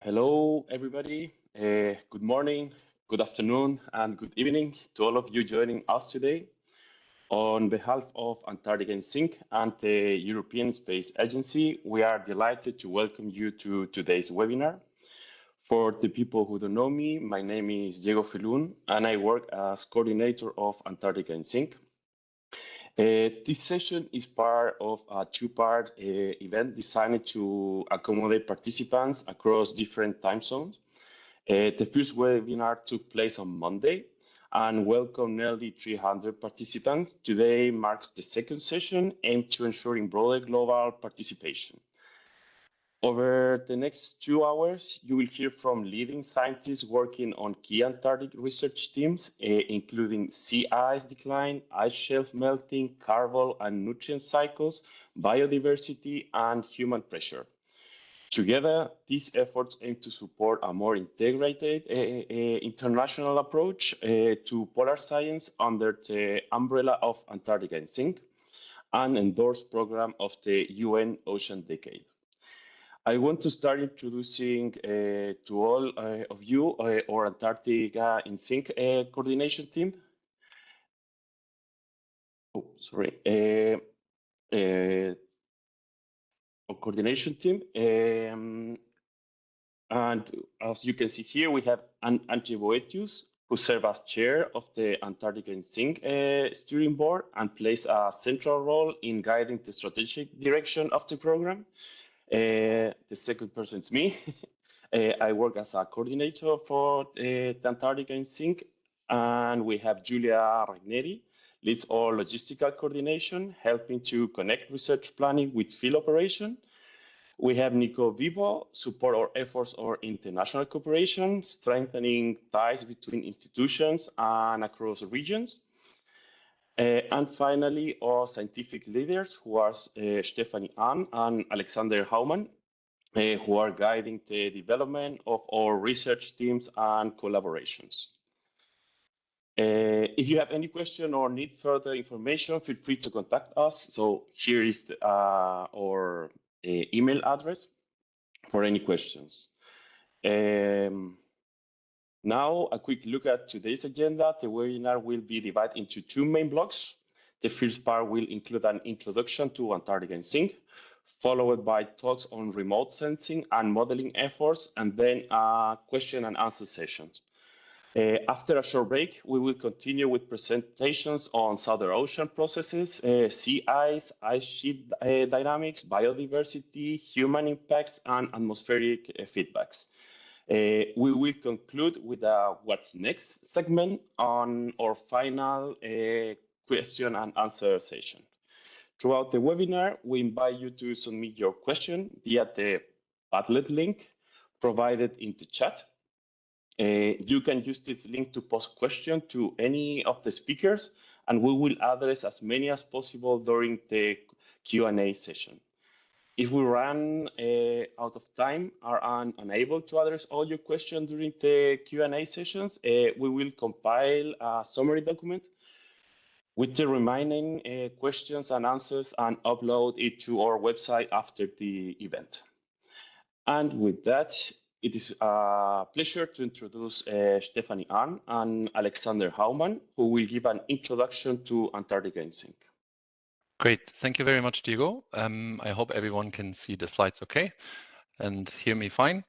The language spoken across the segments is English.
Hello, everybody. Good morning, good afternoon, and good evening to all of you joining us today. On behalf of Antarctica InSync and the European Space Agency, we are delighted to welcome you to today's webinar. For the people who don't know me, my name is Diego Filun, and I work as coordinator of Antarctica InSync. This session is part of a two-part event designed to accommodate participants across different time zones. The first webinar took place on Monday and welcomed nearly 300 participants. Today marks the second session aimed to ensuring broader global participation. Over the next 2 hours, you will hear from leading scientists working on key Antarctic research teams, including sea ice decline, ice shelf melting, carbon and nutrient cycles, biodiversity, and human pressure. Together, these efforts aim to support a more integrated international approach to polar science under the umbrella of Antarctica InSync, an endorsed program of the UN Ocean Decade. I want to start introducing to all of you our Antarctica InSync coordination team. Oh, sorry. Our coordination team. And as you can see here, we have Antje Boetius, who serves as chair of the Antarctica InSync steering board and plays a central role in guiding the strategic direction of the program. The second person is me. I work as a coordinator for the Antarctica InSync, and we have Julia Ragneri, leads all logistical coordination, helping to connect research planning with field operation. We have Nico Vivo, support our efforts or international cooperation, strengthening ties between institutions and across regions. And finally, our scientific leaders, who are Stephanie Ahn and Alexander Haumann, who are guiding the development of our research teams and collaborations. If you have any question or need further information, feel free to contact us. So here is our email address for any questions. Now, a quick look at today's agenda. The webinar will be divided into two main blocks. The first part will include an introduction to Antarctica InSync, followed by talks on remote sensing and modeling efforts, and then a question and answer sessions. After a short break, we will continue with presentations on Southern Ocean processes, sea ice sheet dynamics, biodiversity, human impacts, and atmospheric feedbacks. We will conclude with a what's next segment on our final question and answer session. Throughout the webinar, we invite you to submit your question via the Padlet link provided in the chat. You can use this link to post questions to any of the speakers, and we will address as many as possible during the Q&A session. If we run out of time or are unable to address all your questions during the Q&A sessions, we will compile a summary document with the remaining questions and answers and upload it to our website after the event. And with that, it is a pleasure to introduce Stephanie Ahn and Alexander Haumann, who will give an introduction to Antarctica InSync. Great. Thank you very much, Diego. I hope everyone can see the slides okay and hear me fine.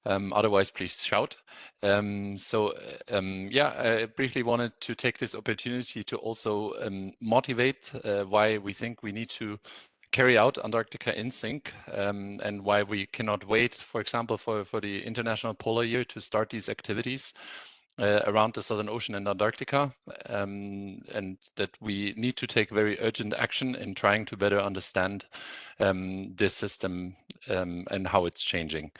Otherwise, please shout. Yeah, I briefly wanted to take this opportunity to also motivate why we think we need to carry out Antarctica InSync and why we cannot wait, for example, for the International Polar Year to start these activities around the Southern Ocean and Antarctica, and that we need to take very urgent action in trying to better understand this system and how it's changing.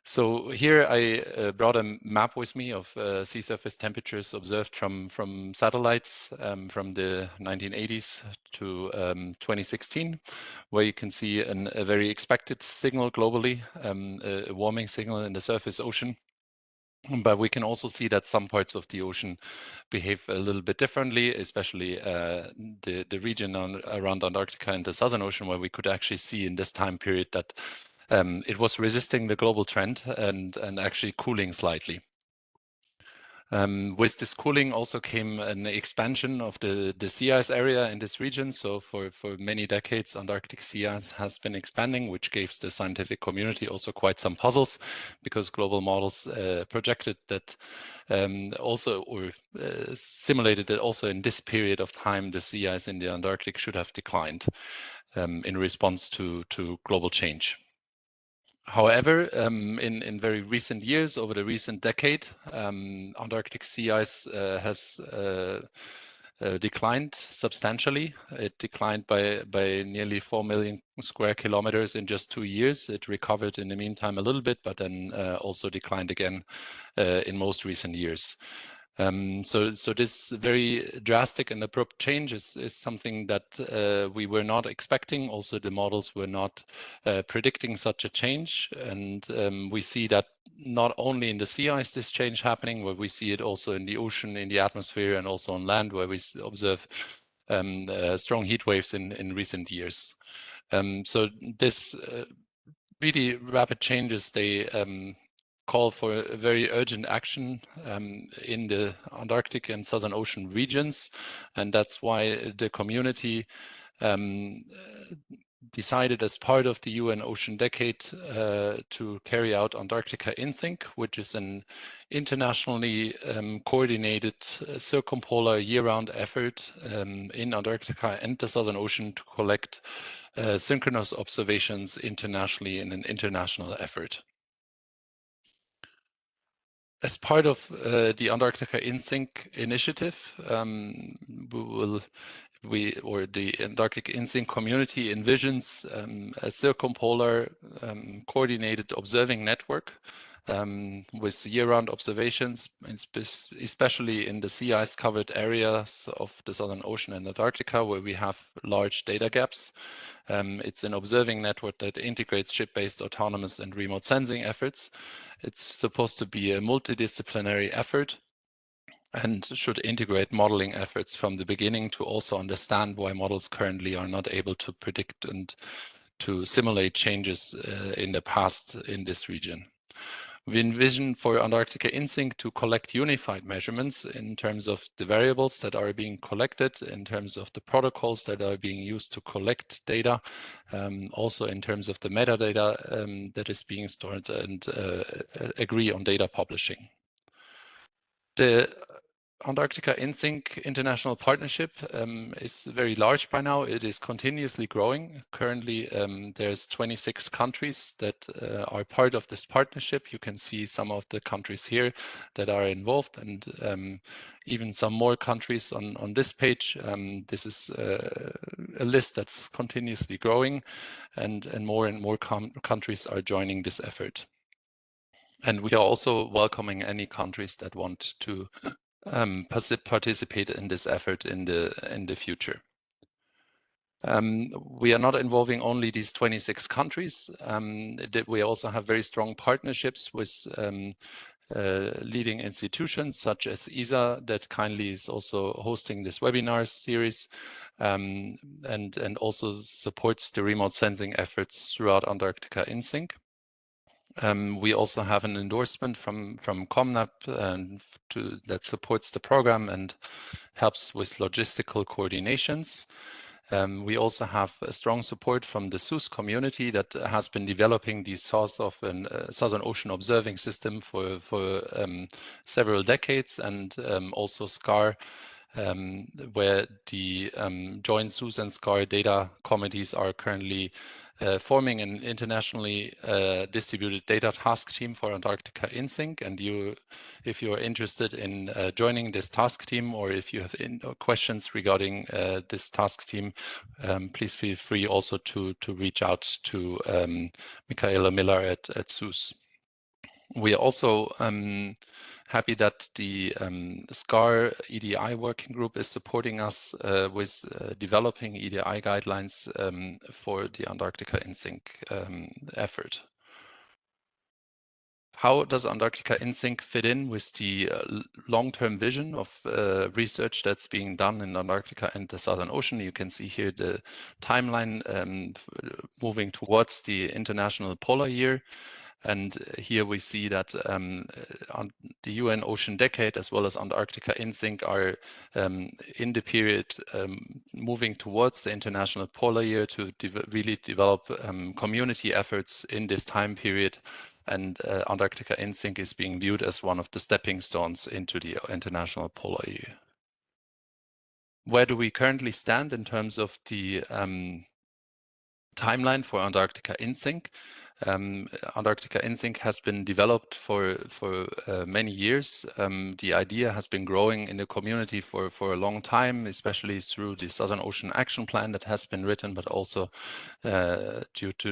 So here I brought a map with me of sea surface temperatures observed from satellites from the 1980s to 2016, where you can see a very expected signal globally, a warming signal in the surface ocean. But we can also see that some parts of the ocean behave a little bit differently, especially the region around Antarctica and the Southern Ocean, where we could actually see in this time period that it was resisting the global trend and actually cooling slightly. With this cooling also came an expansion of the sea ice area in this region. So for many decades, Antarctic sea ice has been expanding, which gave the scientific community also quite some puzzles, because global models projected that simulated that also in this period of time, the sea ice in the Antarctic should have declined in response to global change. However, in very recent years, over the recent decade, Antarctic sea ice has declined substantially. It declined by nearly 4 million square kilometers in just 2 years. It recovered in the meantime a little bit, but then also declined again in most recent years. So this very drastic and abrupt change is something that we were not expecting. Also, the models were not predicting such a change. And we see that not only in the sea ice, this change happening, but we see it also in the ocean, in the atmosphere, and also on land, where we observe strong heat waves in recent years. So this really rapid changes, they call for a very urgent action in the Antarctic and Southern Ocean regions. And that's why the community decided, as part of the UN Ocean Decade, to carry out Antarctica InSync, which is an internationally coordinated circumpolar year-round effort in Antarctica and the Southern Ocean to collect synchronous observations internationally in an international effort. As part of the Antarctica InSync initiative, the Antarctic InSync community envisions a circumpolar coordinated observing network with year-round observations, especially in the sea ice covered areas of the Southern Ocean and Antarctica, where we have large data gaps. It's an observing network that integrates ship-based autonomous and remote sensing efforts. It's supposed to be a multidisciplinary effort and should integrate modeling efforts from the beginning to also understand why models currently are not able to predict and to simulate changes in the past in this region. We envision for Antarctica InSync to collect unified measurements in terms of the variables that are being collected, in terms of the protocols that are being used to collect data, also in terms of the metadata that is being stored, and agree on data publishing. The Antarctica InSync international partnership is very large by now. It is continuously growing. Currently, there's 26 countries that are part of this partnership. You can see some of the countries here that are involved, and even some more countries on this page. This is a list that's continuously growing, and more countries are joining this effort. And we are also welcoming any countries that want to participate in this effort in the future. We are not involving only these 26 countries. We also have very strong partnerships with leading institutions such as ESA, that kindly is also hosting this webinar series, and also supports the remote sensing efforts throughout Antarctica InSync. We also have an endorsement from COMNAP that supports the program and helps with logistical coordinations. We also have a strong support from the SUS community that has been developing the source of a Southern Ocean observing system for several decades, and also SCAR, where the joint SUS and SCAR data committees are currently forming an internationally distributed data task team for Antarctica InSync. And if you are interested in joining this task team, or if you have questions regarding this task team, please feel free also to reach out to Michaela Miller at SUS. We are also happy that the SCAR EDI working group is supporting us with developing EDI guidelines for the Antarctica InSync effort. How does Antarctica InSync fit in with the long-term vision of research that's being done in Antarctica and the Southern Ocean? You can see here the timeline moving towards the International Polar Year. And here we see that on the UN Ocean Decade as well as Antarctica InSync are in the period moving towards the International Polar Year to really develop community efforts in this time period. And Antarctica InSync is being viewed as one of the stepping stones into the International Polar Year. Where do we currently stand in terms of the timeline for Antarctica InSync? Antarctica InSync has been developed for many years. The idea has been growing in the community for a long time, especially through the Southern Ocean Action Plan that has been written, but also due to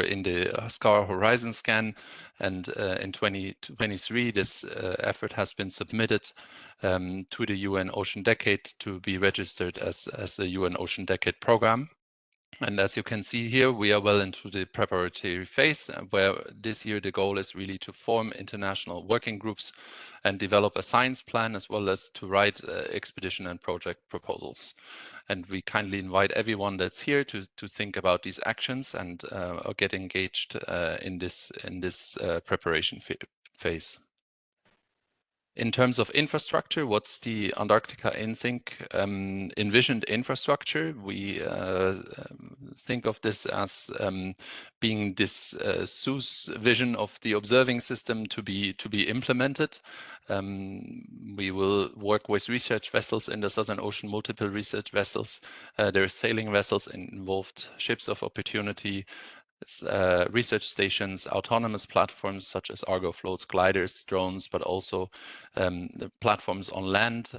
in the SCAR Horizon Scan. And in 2023, this effort has been submitted to the UN Ocean Decade to be registered as a UN Ocean Decade program. And as you can see here, we are well into the preparatory phase, where this year the goal is really to form international working groups and develop a science plan, as well as to write expedition and project proposals. And we kindly invite everyone that's here to think about these actions and get engaged in this preparation phase. In terms of infrastructure, what's the Antarctica InSync envisioned infrastructure? We think of this as being this SUS vision of the observing system to be implemented. We will work with research vessels in the Southern Ocean, multiple research vessels. There are sailing vessels involved, ships of opportunity, research stations, autonomous platforms such as Argo floats, gliders, drones, but also the platforms on land,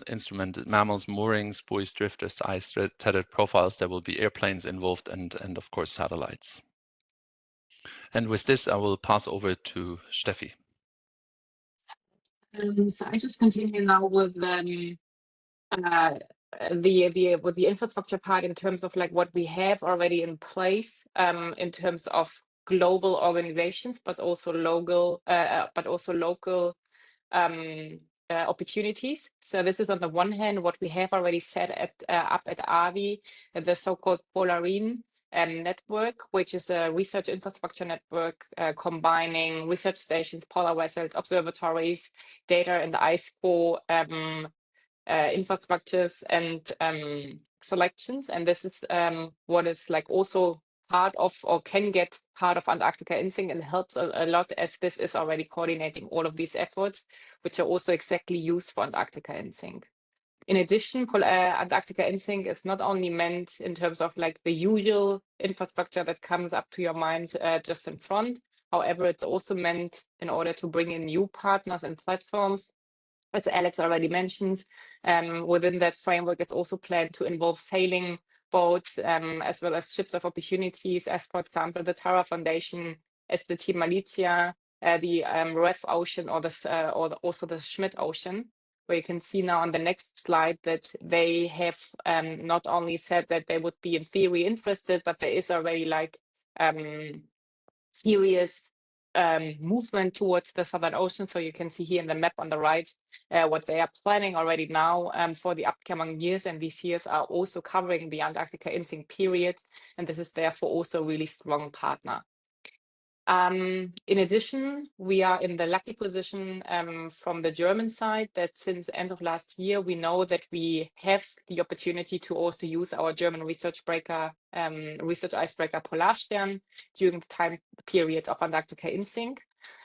instrumented mammals, moorings, buoys, drifters, ice-tethered profiles. There will be airplanes involved and of course satellites. And with this, I will pass over to Steffi. So I just continue now with the infrastructure part in terms of like what we have already in place in terms of global organizations, but also local opportunities. So this is on the one hand what we have already set up at AVI, the so-called Polarine network, which is a research infrastructure network combining research stations, polar vessels, observatories, data and ice core infrastructures and selections. And this is what is like also part of or can get part of Antarctica InSync and helps a lot, as this is already coordinating all of these efforts, which are also exactly used for Antarctica InSync. In addition, Antarctica InSync is not only meant in terms of like the usual infrastructure that comes up to your mind just in front. However, it's also meant in order to bring in new partners and platforms. As Alex already mentioned, within that framework, it's also planned to involve sailing boats as well as ships of opportunities, as for example, the Tara Foundation, as the Team Malizia, the REF Ocean, or also the Schmidt Ocean, where you can see now on the next slide that they have not only said that they would be in theory interested, but there is already like serious movement towards the Southern Ocean. So you can see here in the map on the right what they are planning already now for the upcoming years. And these years are also covering the Antarctica InSync period. And this is therefore also a really strong partner. In addition, we are in the lucky position from the German side that since the end of last year, we know that we have the opportunity to also use our German research icebreaker Polarstern during the time period of Antarctica InSync.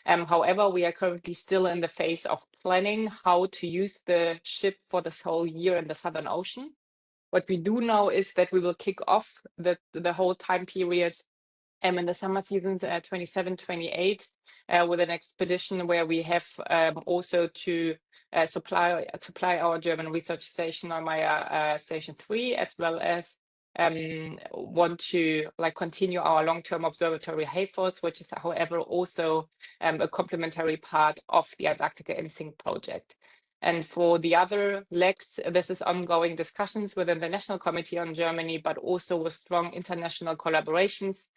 However, we are currently still in the phase of planning how to use the ship for this whole year in the Southern Ocean. What we do know is that we will kick off the whole time period in the summer season 27-28 with an expedition where we have also to supply our German research station, Neumeier Station 3, as well as want to like continue our long-term observatory HAFOS, which is however also a complementary part of the Antarctica InSync project. And for the other legs, this is ongoing discussions within the National Committee on Germany, but also with strong international collaborations.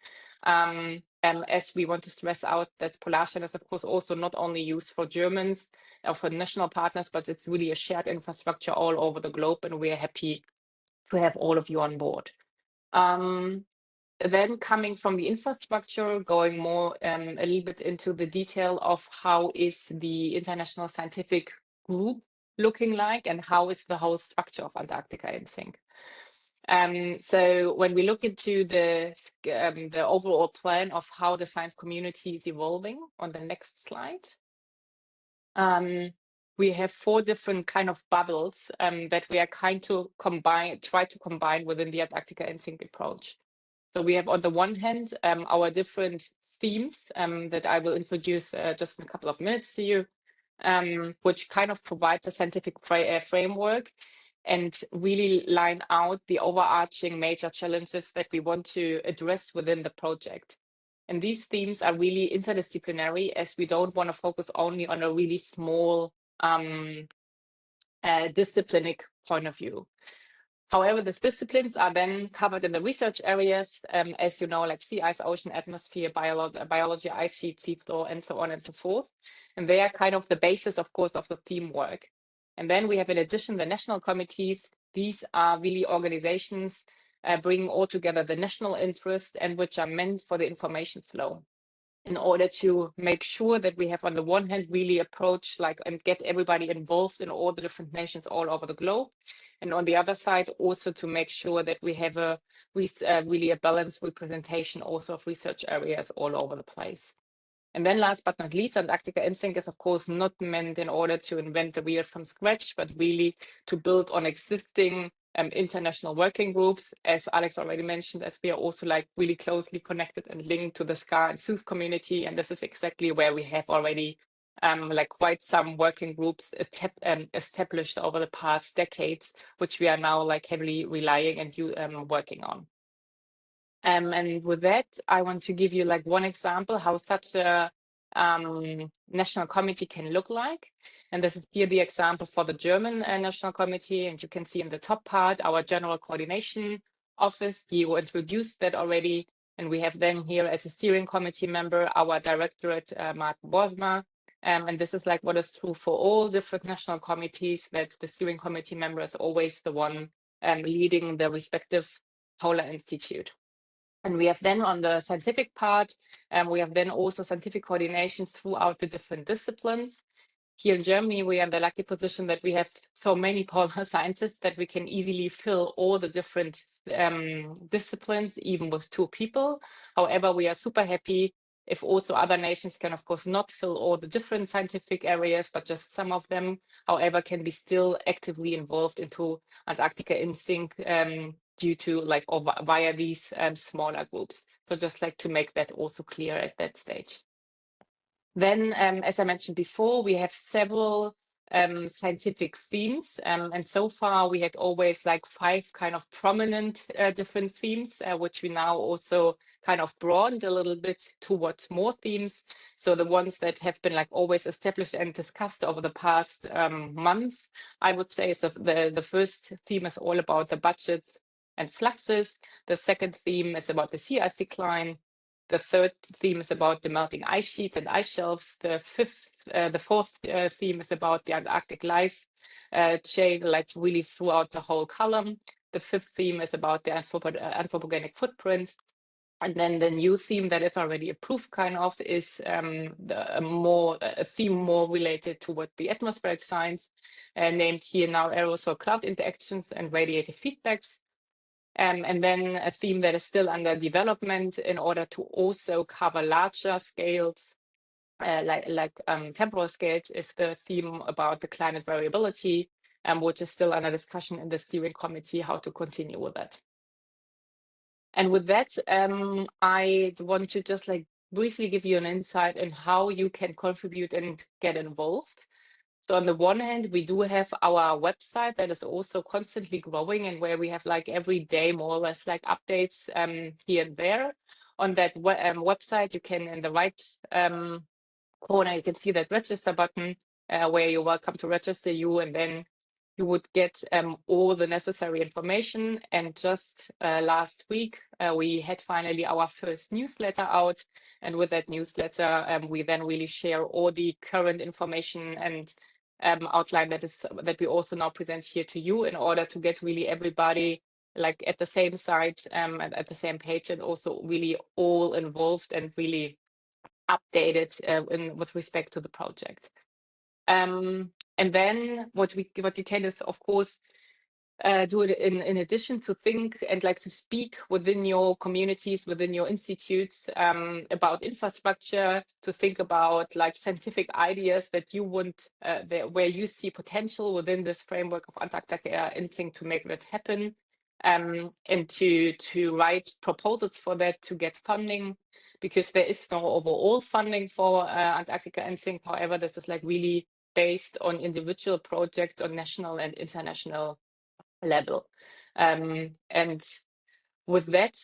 as we want to stress out that Polarstern is, of course, also not only used for Germans or for national partners, but it's really a shared infrastructure all over the globe, and we are happy to have all of you on board. Then coming from the infrastructure, going more a little bit into the detail of how is the international scientific group looking like and how is the whole structure of Antarctica InSync. So when we look into the overall plan of how the science community is evolving on the next slide, we have 4 different kind of bubbles that we are try to combine within the Antarctica InSync approach. So we have on the one hand our different themes that I will introduce just in a couple of minutes to you, which kind of provide the scientific framework and really line out the overarching major challenges that we want to address within the project. And these themes are really interdisciplinary, as we don't want to focus only on a really small disciplinic point of view. However, these disciplines are then covered in the research areas, as you know, like sea ice, ocean, atmosphere, biology, ice sheet, seafloor, and so on and so forth. And they are kind of the basis, of course, of the theme work. And then we have, in addition, the national committees. These are really organizations bringing all together the national interest and which are meant for the information flow, in order to make sure that we have, on the one hand, really approach and get everybody involved in all the different nations all over the globe. And on the other side, also to make sure that we have really a balanced representation also of research areas all over the place. And then last but not least, Antarctica InSync is, of course, not meant in order to invent the wheel from scratch, but really to build on existing international working groups, as Alex already mentioned, as we are also really closely connected and linked to the SCAR and SUS community. And this is exactly where we have already quite some working groups established over the past decades, which we are now heavily relying and working on. And with that, I want to give you one example how such a national committee can look like. And this is here the example for the German National Committee. And you can see in the top part, our General Coordination Office. You introduced that already. And we have then here as a steering committee member, our directorate, Martin Borsma. And this is what is true for all different national committees, that the steering committee member is always the one leading the respective polar institute. And we have then on the scientific part, we have then also scientific coordinations throughout the different disciplines. Here in Germany, we are in the lucky position that we have so many polar scientists that we can easily fill all the different disciplines, even with 2 people. However, we are super happy if also other nations can, of course, not fill all the different scientific areas, but just some of them, however, can be still actively involved into Antarctica InSync due to or via these smaller groups. So just to make that also clear at that stage. Then, as I mentioned before, we have several scientific themes. And so far, we had always 5 kind of prominent different themes, which we now also kind of broadened a little bit towards more themes. So the ones that have been always established and discussed over the past month, I would say, so the first theme is all about the budgets and fluxes. The second theme is about the sea ice decline. The third theme is about the melting ice sheets and ice shelves. The fourth theme is about the Antarctic life chain, really throughout the whole column. The fifth theme is about the anthropogenic footprint. And then the new theme that is already approved is a theme more related to what the atmospheric science, named here now aerosol cloud interactions and radiative feedbacks. And then a theme that is still under development in order to also cover larger scales, temporal scales, is the theme about the climate variability, which is still under discussion in the steering committee, how to continue with that. And with that, I want to just briefly give you an insight in how you can contribute and get involved. So on the one hand, we do have our website that is also constantly growing, and where we have every day more or less updates here and there. On that website, you can, in the right corner, you can see that register button where you're welcome to register you, and then you would get all the necessary information. And just last week, we had finally our first newsletter out. And with that newsletter, we then really share all the current information and outline that we also now present here to you, in order to get really everybody like at the same site and at the same page, and also really all involved and really updated with respect to the project. And then what you can is, of course, do it in addition to think and like to speak within your communities, within your institutes, about infrastructure, to think about like scientific ideas that you want, where you see potential within this framework of Antarctica InSync to make that happen, and to write proposals for that, to get funding, because there is no overall funding for Antarctica InSync. However, this is like really based on individual projects on national and international level. And with that,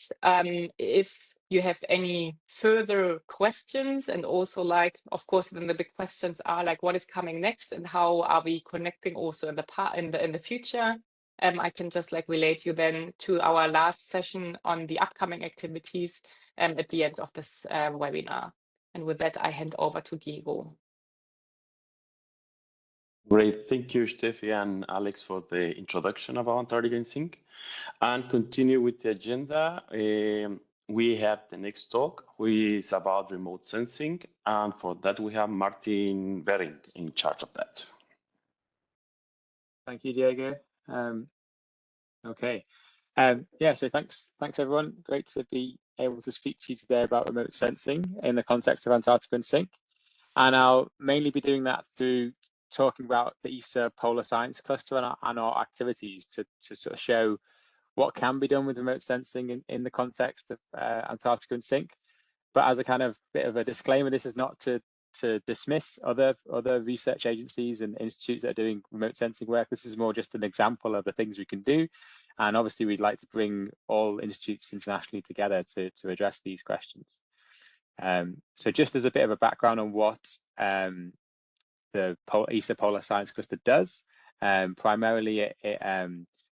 if you have any further questions, and also like, of course, then the big questions are like, what is coming next and how are we connecting also in the future? I can just like relate you then to our last session on the upcoming activities at the end of this webinar. And with that, I hand over to Diego. Great, thank you, Steffi and Alex, for the introduction about Antarctica InSync. And continue with the agenda. We have the next talk, which is about remote sensing. And for that, we have Martin Bering in charge of that. Thank you, Diego. Okay. Yeah, so thanks everyone. Great to be able to speak to you today about remote sensing in the context of Antarctica InSync. And I'll mainly be doing that through talking about the ESA Polar Science Cluster and our activities to sort of show what can be done with remote sensing in the context of Antarctica InSync. But as a kind of bit of a disclaimer, this is not to dismiss other research agencies and institutes that are doing remote sensing work. This is more just an example of the things we can do. And obviously, we'd like to bring all institutes internationally together to address these questions. So just as a bit of a background on what the ESA Polar Science Cluster does, primarily it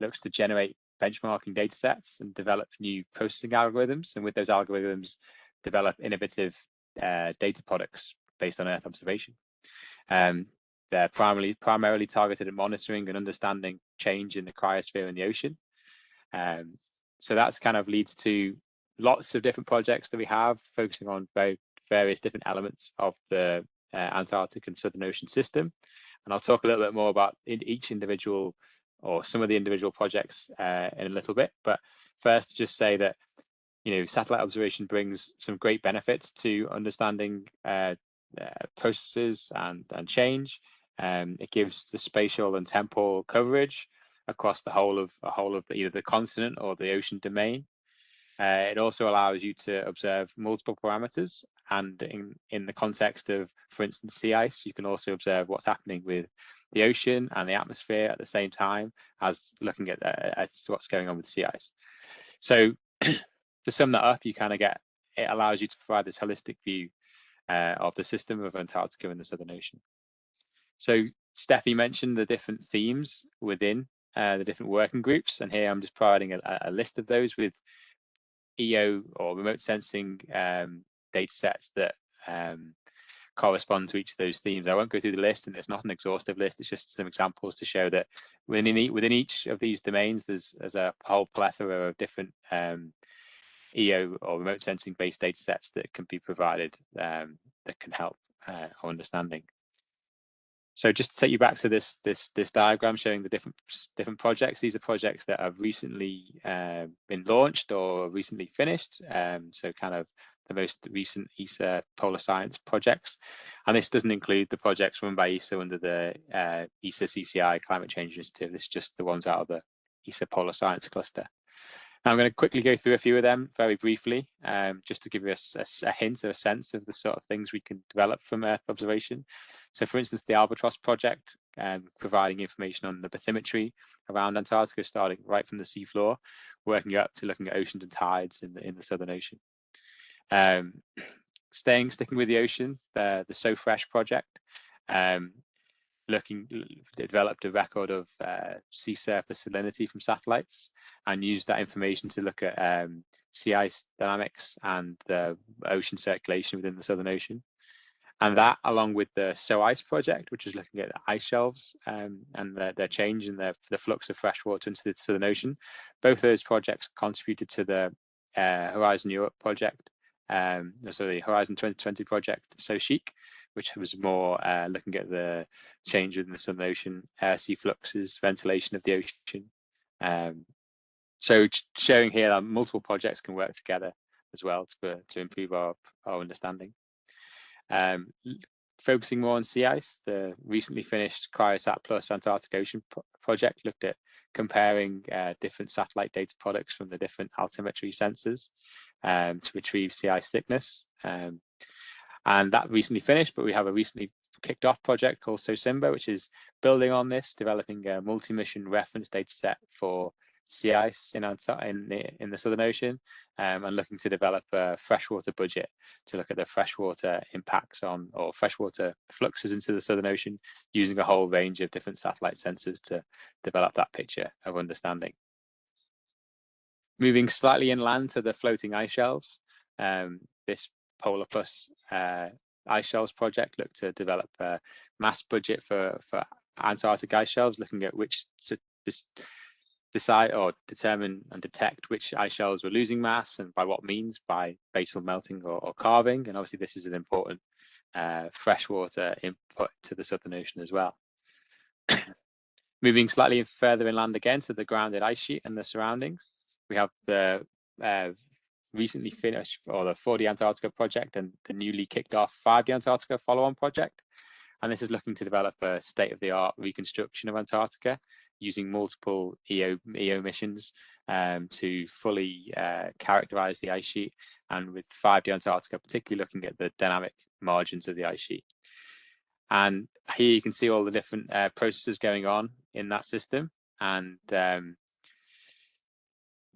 looks to generate benchmarking data sets and develop new processing algorithms, and with those algorithms, develop innovative data products based on Earth observation. They're primarily targeted at monitoring and understanding change in the cryosphere and the ocean. So that's kind of leads to lots of different projects that we have, focusing on various different elements of the Antarctic and Southern Ocean system. And I'll talk a little bit more about each individual, or some of the individual projects in a little bit. But first, just say that, you know, satellite observation brings some great benefits to understanding processes and change. It gives the spatial and temporal coverage across the whole of either the continent or the ocean domain. It also allows you to observe multiple parameters, and in the context of, for instance, sea ice, you can also observe what's happening with the ocean and the atmosphere at the same time as looking at what's going on with sea ice. So to sum that up, you kind of get, it allows you to provide this holistic view of the system of Antarctica and the Southern Ocean. So Steffi mentioned the different themes within the different working groups, and here I'm just providing a list of those with EO or remote sensing data sets that correspond to each of those themes. I won't go through the list, and it's not an exhaustive list. It's just some examples to show that within each of these domains, there's a whole plethora of different EO or remote sensing based data sets that can be provided that can help our understanding. So just to take you back to this diagram showing the different projects. These are projects that have recently been launched or recently finished. So kind of the most recent ESA Polar Science projects. And this doesn't include the projects run by ESA under the ESA CCI Climate Change Initiative. This is just the ones out of the ESA Polar Science Cluster. Now I'm going to quickly go through a few of them very briefly, just to give you a hint or a sense of the sort of things we can develop from Earth observation. So for instance, the Albatross project, providing information on the bathymetry around Antarctica, starting right from the seafloor, working up to looking at oceans and tides in the Southern Ocean. Sticking with the ocean, the So Fresh project, developed a record of sea surface salinity from satellites and used that information to look at sea ice dynamics and the ocean circulation within the Southern Ocean. And that, along with the SOICE project, which is looking at the ice shelves and their change in the flux of fresh water into the Southern Ocean, both of those projects contributed to the Horizon Europe project, so the Horizon 2020 project, SOCHIC, which was more looking at the change in the Southern Ocean, air sea fluxes, ventilation of the ocean. So showing here that multiple projects can work together as well to improve our understanding. Focusing more on sea ice, the recently finished Cryosat Plus Antarctic Ocean project looked at comparing different satellite data products from the different altimetry sensors to retrieve sea ice thickness. And that recently finished, but we have a recently kicked off project called SOSIMBA, which is building on this, developing a multi-mission reference data set for sea ice in the Southern Ocean, and looking to develop a freshwater budget to look at the freshwater impacts on, or freshwater fluxes into the Southern Ocean, using a whole range of different satellite sensors to develop that picture of understanding. Moving slightly inland to the floating ice shelves, this Polar Plus ice shelves project looked to develop a mass budget for Antarctic ice shelves, looking at which to decide or determine and detect which ice shelves were losing mass, and by what means, by basal melting or calving. And obviously this is an important freshwater input to the Southern Ocean as well. Moving slightly further inland again to the grounded ice sheet and the surroundings, we have the recently finished, or the 4D Antarctica project, and the newly kicked off 5D Antarctica follow-on project. And this is looking to develop a state-of-the-art reconstruction of Antarctica using multiple EO missions to fully characterize the ice sheet, and with 5D Antarctica particularly looking at the dynamic margins of the ice sheet. And here you can see all the different processes going on in that system. And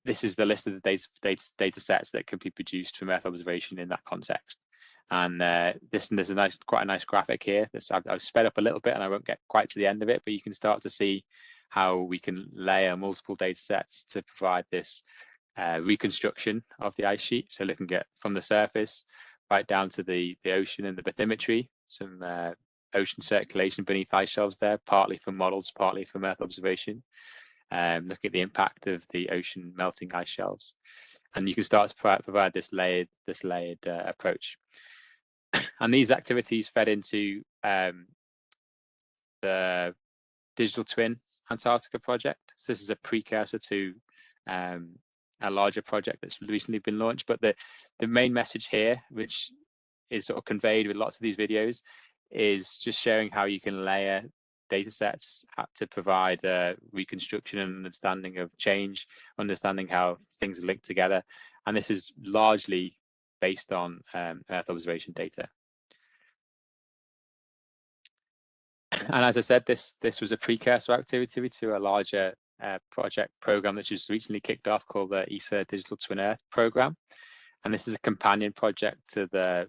this is the list of the data sets that can be produced from Earth observation in that context. And there's quite a nice graphic here. I've sped up a little bit and I won't get quite to the end of it, but you can start to see how we can layer multiple data sets to provide this reconstruction of the ice sheet. So looking at from the surface right down to the ocean and the bathymetry, some ocean circulation beneath ice shelves there, partly from models, partly from Earth observation. Looking at the impact of the ocean melting ice shelves. And you can start to provide this layered approach. And these activities fed into the Digital Twin Antarctica project. So this is a precursor to a larger project that's recently been launched. But the main message here, which is sort of conveyed with lots of these videos, is just showing how you can layer data sets to provide reconstruction and understanding of change, understanding how things are linked together. And this is largely based on Earth observation data. And as I said, this was a precursor activity to a larger project program that just recently kicked off called the ESA Digital Twin Earth program. And this is a companion project to the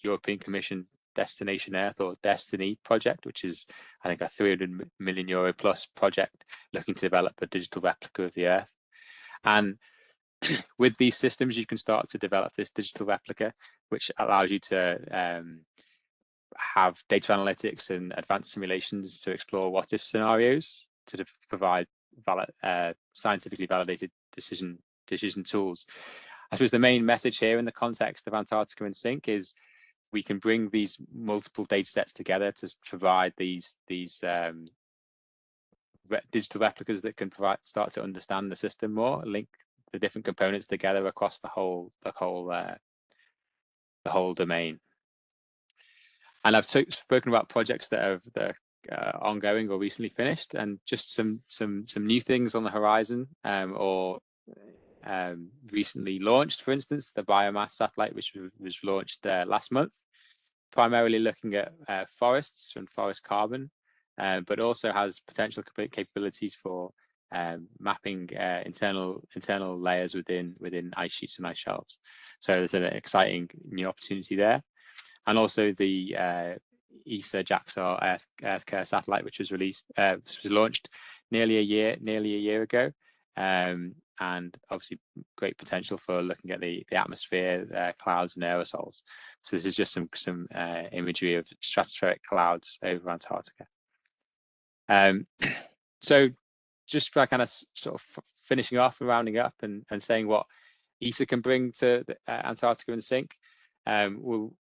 European Commission Destination Earth, or Destiny project, which is, I think, a 300 million euro plus project looking to develop a digital replica of the Earth. And with these systems, you can start to develop this digital replica, which allows you to have data analytics and advanced simulations to explore what-if scenarios to provide scientifically validated decision tools. I suppose the main message here in the context of Antarctica InSync is we can bring these multiple data sets together to provide these digital replicas that can start to understand the system more, link the different components together across the whole domain. And I've spoken about projects that are ongoing or recently finished, and just some new things on the horizon, or recently launched. For instance, the biomass satellite, which was launched last month, primarily looking at forests and forest carbon, but also has potential capabilities for mapping internal layers within ice sheets and ice shelves. So there's an exciting new opportunity there. And also the ESA JAXA Earth Care satellite, which was launched nearly a year ago, and obviously great potential for looking at the atmosphere, clouds and aerosols. So this is just some imagery of stratospheric clouds over Antarctica. So just by kind of sort of finishing off and rounding up and saying what ESA can bring to the, Antarctica InSync.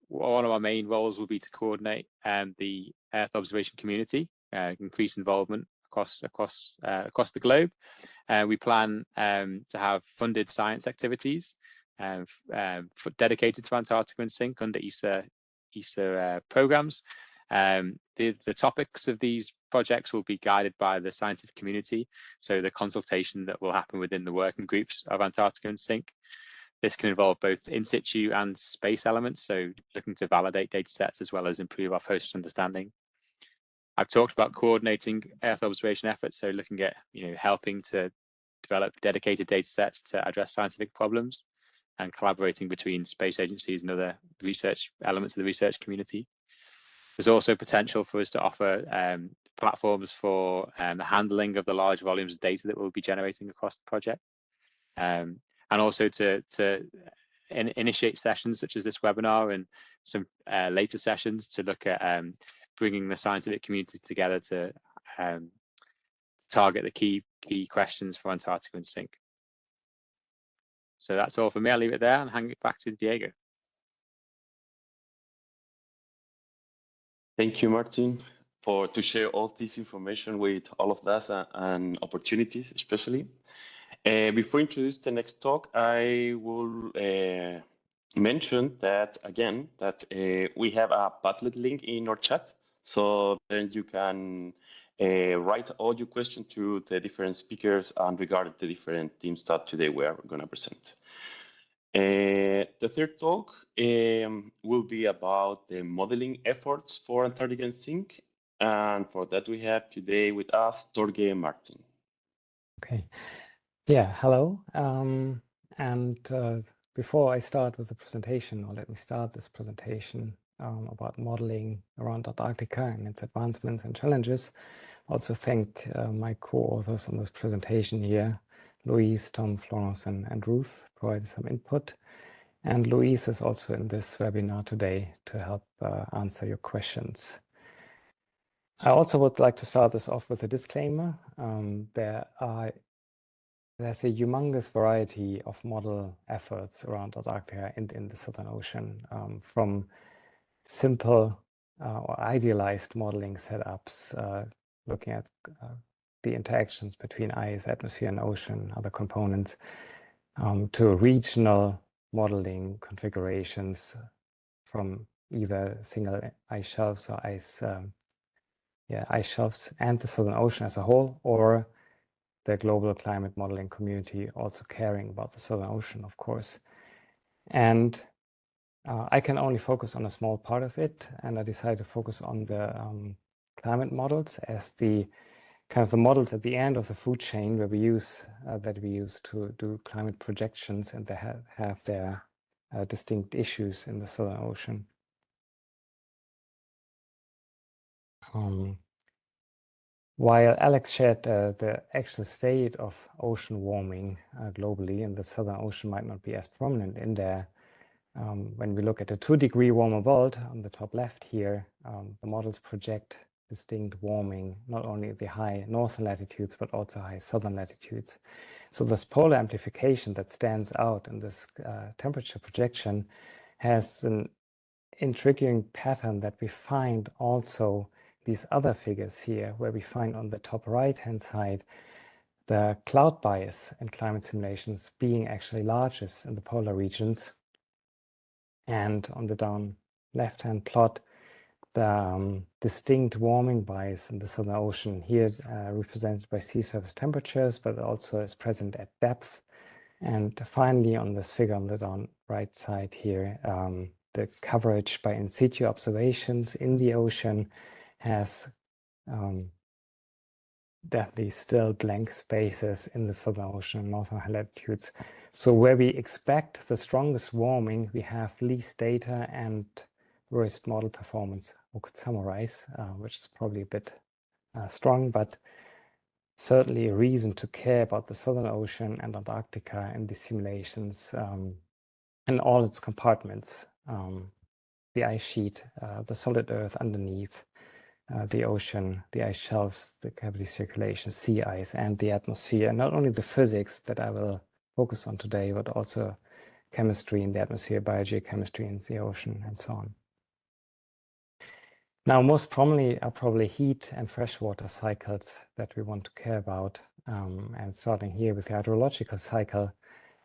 One of our main roles will be to coordinate the Earth observation community, increase involvement across the globe. We plan to have funded science activities dedicated to Antarctica InSync under ESA programs. The topics of these projects will be guided by the scientific community, so the consultation that will happen within the working groups of Antarctica InSync. This can involve both in situ and space elements, so looking to validate data sets as well as improve our process understanding. I've talked about coordinating Earth observation efforts, so looking at helping to develop dedicated data sets to address scientific problems and collaborating between space agencies and other research elements of the research community. There's also potential for us to offer platforms for the handling of the large volumes of data that we'll be generating across the project, and also to initiate sessions such as this webinar and some later sessions to look at bringing the scientific community together to target the key questions for Antarctica InSync. So that's all for me. I'll leave it there and hand it back to Diego. Thank you, Martin, to share all this information with all of us and opportunities, especially. Before I introduce the next talk, I will mention that again that we have a Padlet link in our chat, so then you can write all your questions to the different speakers and regarding the different themes that today we are going to present. The third talk will be about the modeling efforts for Antarctica InSync, and for that we have today with us Torge and Martin. Okay, yeah, hello. Before I start with the presentation, or let me start this presentation about modeling around Antarctica and its advancements and challenges, also thank my co-authors on this presentation here, Louise, Tom, Florence, and Ruth provided some input. And Louise is also in this webinar today to help answer your questions. I also would like to start this off with a disclaimer. There's a humongous variety of model efforts around Antarctica and in the Southern Ocean, from simple or idealized modeling setups, looking at the interactions between ice, atmosphere, and ocean, other components, to regional modeling configurations from either single ice shelves or ice shelves and the Southern Ocean as a whole, or the global climate modeling community also caring about the Southern Ocean, of course. And I can only focus on a small part of it, and I decided to focus on the climate models as the kind of the models at the end of the food chain where we use to do climate projections, and they have their distinct issues in the Southern Ocean. While Alex shared the actual state of ocean warming globally, and the Southern Ocean might not be as prominent in there, when we look at the 2-degree warmer world on the top left here, the models project distinct warming, not only at the high northern latitudes, but also high southern latitudes. So this polar amplification that stands out in this temperature projection has an intriguing pattern that we find also these other figures here, where we find on the top right-hand side the cloud bias in climate simulations being actually largest in the polar regions. And on the down left-hand plot, the distinct warming bias in the Southern Ocean, here represented by sea surface temperatures, but also is present at depth. And finally, on this figure on the down right side here, the coverage by in situ observations in the ocean has definitely still blank spaces in the Southern Ocean and northern high latitudes. So where we expect the strongest warming, we have least data and worst model performance could summarize, which is probably a bit strong, but certainly a reason to care about the Southern Ocean and Antarctica in the simulations in all its compartments, the ice sheet, the solid Earth underneath, the ocean, the ice shelves, the cavity circulation, sea ice, and the atmosphere. And not only the physics that I will focus on today, but also chemistry in the atmosphere, biogeochemistry in the ocean, and so on. Now, most prominently are probably heat and freshwater cycles that we want to care about. And starting here with the hydrological cycle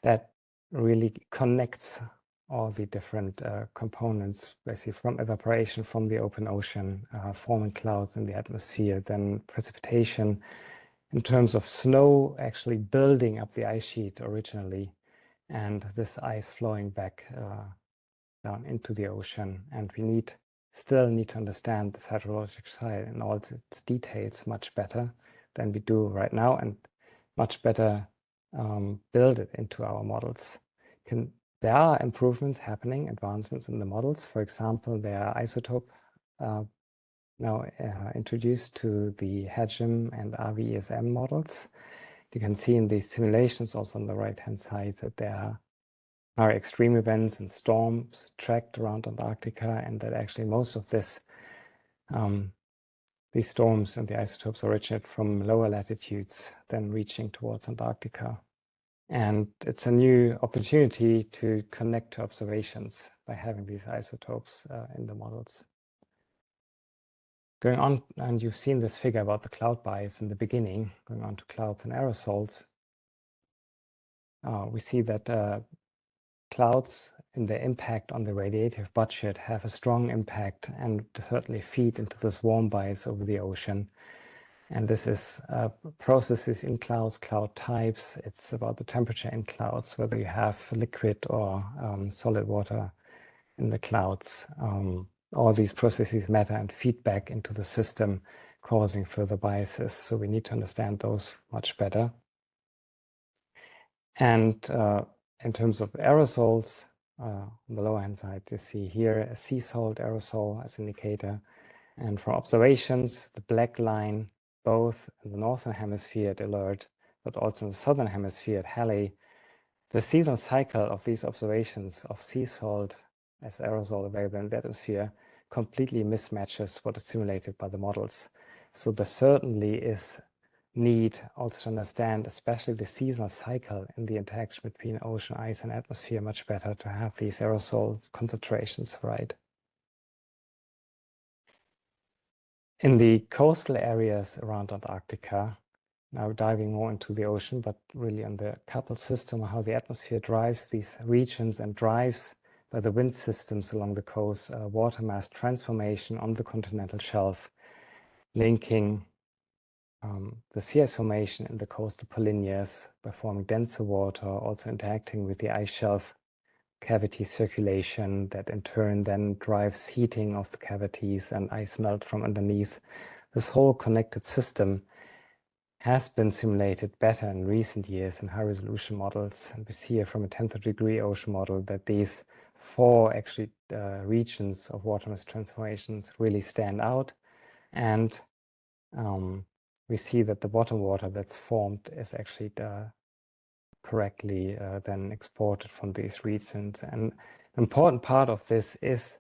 that really connects all the different components, basically from evaporation from the open ocean, forming clouds in the atmosphere, then precipitation in terms of snow actually building up the ice sheet originally, and this ice flowing back down into the ocean. And we still need to understand this hydrologic cycle in all its details much better than we do right now, and much better build it into our models. There are improvements happening, advancements in the models. For example, there are isotope now introduced to the HEGIM and RVESM models. You can see in these simulations also on the right-hand side that there are extreme events and storms tracked around Antarctica, and that actually most of these storms and the isotopes originate from lower latitudes than reaching towards Antarctica. And it's a new opportunity to connect to observations by having these isotopes in the models. Going on, and you've seen this figure about the cloud bias in the beginning, going on to clouds and aerosols. We see that clouds in their impact on the radiative budget have a strong impact and certainly feed into this warm bias over the ocean. And this is processes in clouds, cloud types. It's about the temperature in clouds, whether you have liquid or solid water in the clouds. All these processes matter and feed back into the system, causing further biases. So we need to understand those much better. And in terms of aerosols, on the lower hand side, you see here a sea salt aerosol as indicator. And from observations, the black line, both in the northern hemisphere at alert, but also in the southern hemisphere at Halley, the seasonal cycle of these observations of sea salt as aerosol available in the atmosphere completely mismatches what is simulated by the models. So there certainly is need also to understand, especially the seasonal cycle in the interaction between ocean, ice, and atmosphere much better to have these aerosol concentrations right. In the coastal areas around Antarctica, now diving more into the ocean, but really on the coupled system, how the atmosphere drives these regions and drives by the wind systems along the coast, water mass transformation on the continental shelf, linking the sea ice formation in the coastal polynyas by forming denser water, also interacting with the ice shelf cavity circulation that in turn then drives heating of the cavities and ice melt from underneath. This whole connected system has been simulated better in recent years in high resolution models. And we see here from a 10th degree ocean model that these four actually regions of water mass transformations really stand out. And we see that the bottom water that's formed is actually correctly then exported from these regions. And an important part of this is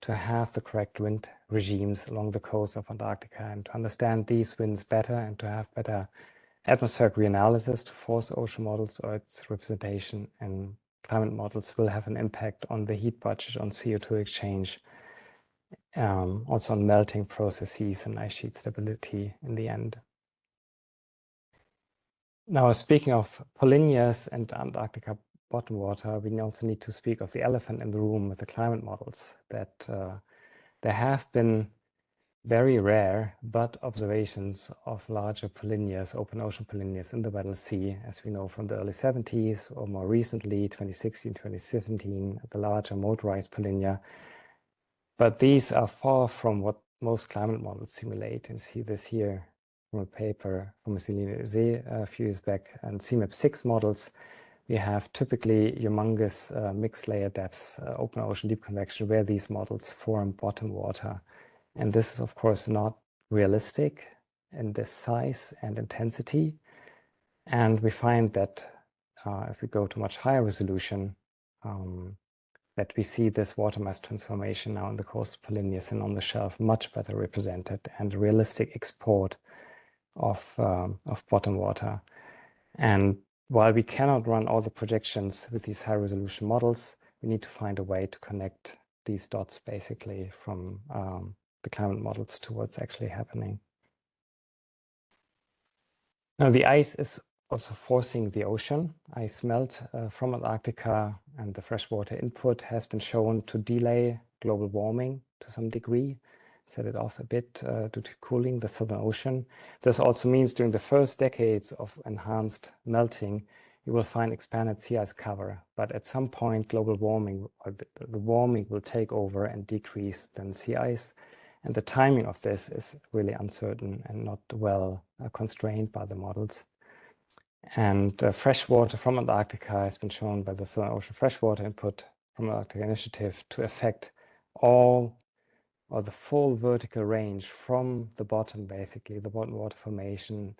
to have the correct wind regimes along the coast of Antarctica and to understand these winds better and to have better atmospheric reanalysis to force ocean models or its representation in climate models will have an impact on the heat budget, on CO2 exchange, also on melting processes and ice sheet stability in the end. Now, speaking of polynyas and Antarctica bottom water, we also need to speak of the elephant in the room with the climate models, that there have been very rare but observations of larger polynyas, open ocean polynyas in the Weddell Sea, as we know from the early 70s, or more recently, 2016, 2017, the larger motorized polynya. But these are far from what most climate models simulate. You see this here from a paper from a few years back, and CMAP6 models. We have typically humongous mixed layer depths, open ocean deep convection, where these models form bottom water. And this is, of course, not realistic in this size and intensity. And we find that if we go to much higher resolution, that we see this water mass transformation now in the coastal polynyas and on the shelf much better represented, and realistic export of bottom water. And while we cannot run all the projections with these high resolution models, we need to find a way to connect these dots basically from the climate models to what's actually happening. Now, the ice is also forcing the ocean. Ice melt from Antarctica, and the freshwater input has been shown to delay global warming to some degree, set it off a bit due to cooling the Southern Ocean. This also means during the first decades of enhanced melting, you will find expanded sea ice cover. But at some point, global warming, or the warming will take over and decrease then sea ice. And the timing of this is really uncertain and not well constrained by the models. And freshwater from Antarctica has been shown by the Southern Ocean Freshwater Input from Antarctica Initiative to affect all or the full vertical range from the bottom, basically, the bottom water formation,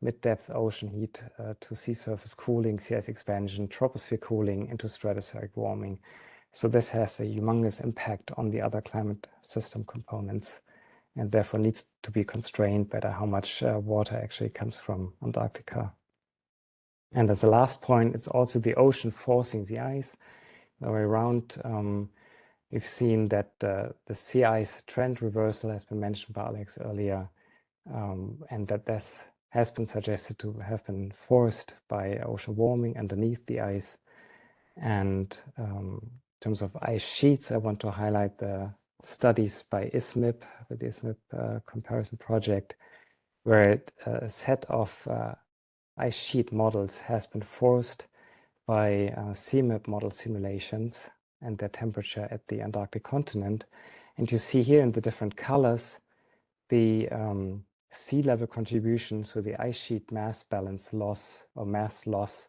mid-depth ocean heat to sea surface cooling, sea ice expansion, troposphere cooling into stratospheric warming. So this has a humongous impact on the other climate system components, and therefore needs to be constrained by how much water actually comes from Antarctica. And as a last point, it's also the ocean forcing the ice. The way around, we've seen that the sea ice trend reversal has been mentioned by Alex earlier, and that this has been suggested to have been forced by ocean warming underneath the ice. And in terms of ice sheets, I want to highlight the studies by ISMIP, with the ISMIP comparison project, where a set of ice sheet models has been forced by CMIP model simulations and their temperature at the Antarctic continent. And you see here in the different colors, the sea level contribution, so the ice sheet mass balance loss or mass loss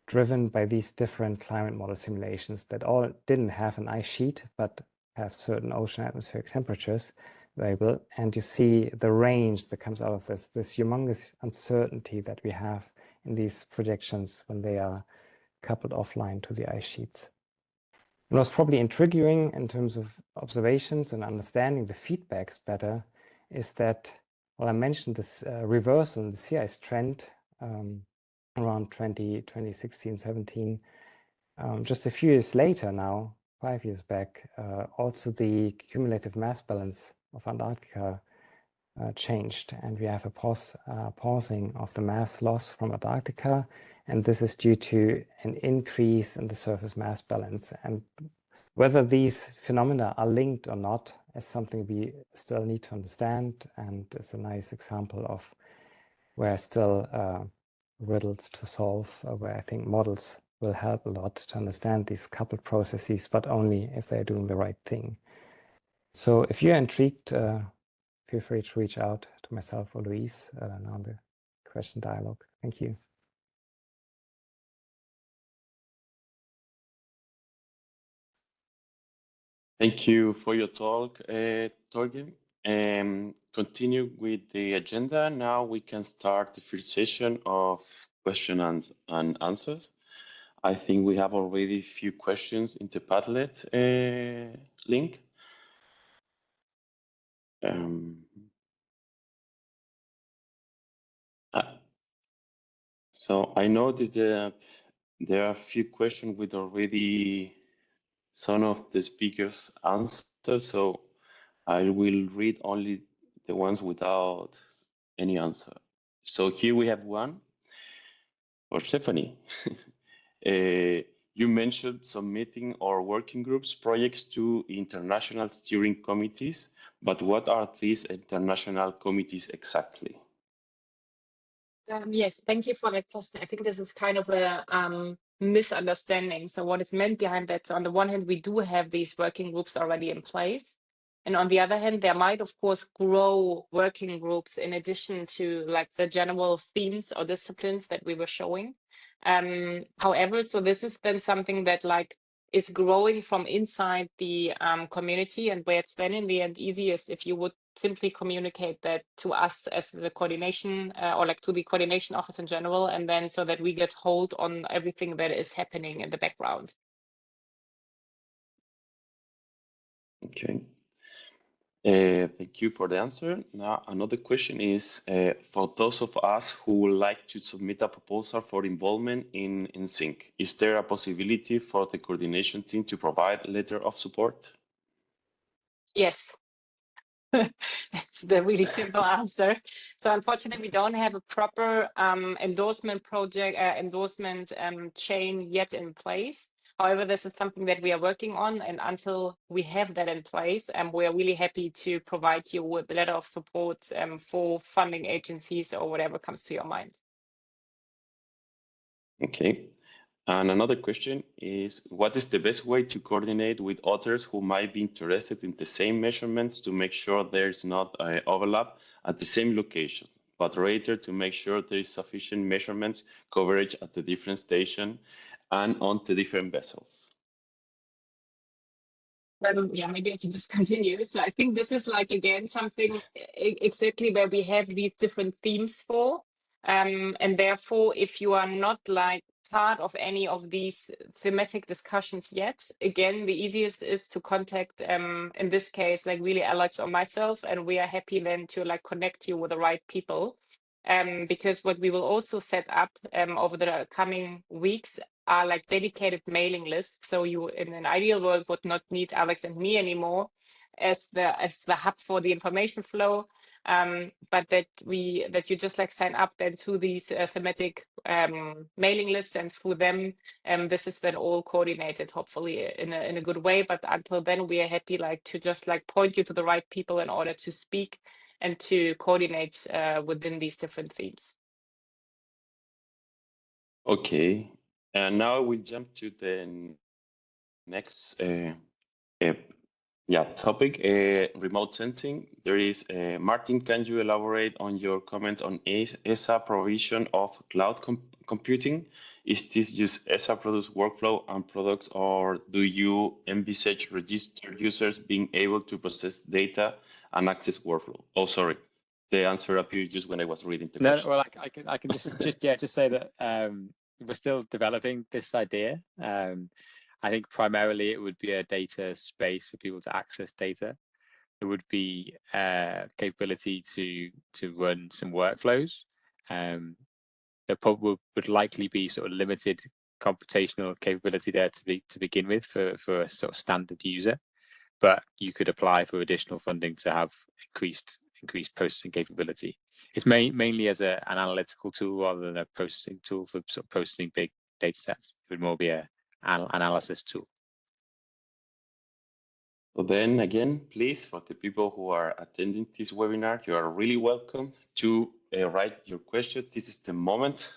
driven by these different climate model simulations that all didn't have an ice sheet, but have certain ocean atmospheric temperatures variable. And you see the range that comes out of this humongous uncertainty that we have in these projections when they are coupled offline to the ice sheets. And what's probably intriguing in terms of observations and understanding the feedbacks better is that, well, I mentioned this reversal in the sea ice trend around 2016, 17. Just a few years later now, 5 years back, also the cumulative mass balance of Antarctica changed, and we have a pausing of the mass loss from Antarctica, and this is due to an increase in the surface mass balance. And whether these phenomena are linked or not is something we still need to understand, and it's a nice example of where still riddles to solve, where I think models will help a lot to understand these coupled processes, but only if they're doing the right thing. So if you're intrigued, feel free to reach out to myself or Louise on the question dialogue. Thank you. Thank you for your talk, Torgrim. Continue with the agenda. Now we can start the first session of questions and answers. I think we have already a few questions in the Padlet link. So I noticed that there are a few questions with already some of the speakers answered, so I will read only the ones without any answer. So here we have one for Stephanie. You mentioned submitting our working groups projects to international steering committees, but what are these international committees exactly? Yes, thank you for that question. I think this is kind of a misunderstanding. So what is meant behind that? So on the one hand, we do have these working groups already in place. And on the other hand, there might, of course, grow working groups in addition to like the general themes or disciplines that we were showing. However, so this is then something that like is growing from inside the community, and where it's then in the end easiest if you would simply communicate that to us as the coordination or like to the coordination office in general, and then so that we get hold on everything that is happening in the background. Okay. Thank you for the answer. Now, another question is for those of us who would like to submit a proposal for involvement in InSync, is there a possibility for the coordination team to provide a letter of support? Yes. That's the really simple answer. So unfortunately, we don't have a proper endorsement chain yet in place. However, this is something that we are working on, and until we have that in place, we are really happy to provide you with a letter of support for funding agencies or whatever comes to your mind. Okay. And another question is, what is the best way to coordinate with others who might be interested in the same measurements to make sure there's not overlap at the same location, but rather to make sure there is sufficient measurement coverage at the different station and on the different vessels? Yeah, maybe I can just continue. So I think this is like, again, something exactly where we have these different themes for. And therefore, if you are not like part of any of these thematic discussions yet, again, the easiest is to contact, in this case, like really Alex or myself, and we are happy then to like connect you with the right people. Because what we will also set up over the coming weeks are like dedicated mailing lists. So you, in an ideal world, would not need Alex and me anymore as the hub for the information flow, but that you just like sign up then to these thematic mailing lists, and through them, this is then all coordinated, hopefully in a good way. But until then, we are happy like to just like point you to the right people in order to speak and to coordinate within these different themes. Okay, and now we'll jump to the next topic, remote sensing. There is, Martin, can you elaborate on your comment on ESA provision of cloud computing? Is this just ESA produced workflow and products, or do you envisage registered users being able to process data and access workflow? Oh, sorry. The answer appeared just when I was reading the question. No, well, I can just say that we're still developing this idea. I think primarily it would be a data space for people to access data. There would be capability to run some workflows. There probably would likely be sort of limited computational capability there to begin with for a sort of standard user, but you could apply for additional funding to have increased processing capability. It's mainly as an analytical tool rather than a processing tool for sort of processing big data sets. It would more be an analysis tool. So then again, please, for the people who are attending this webinar, you are really welcome to write your question. This is the moment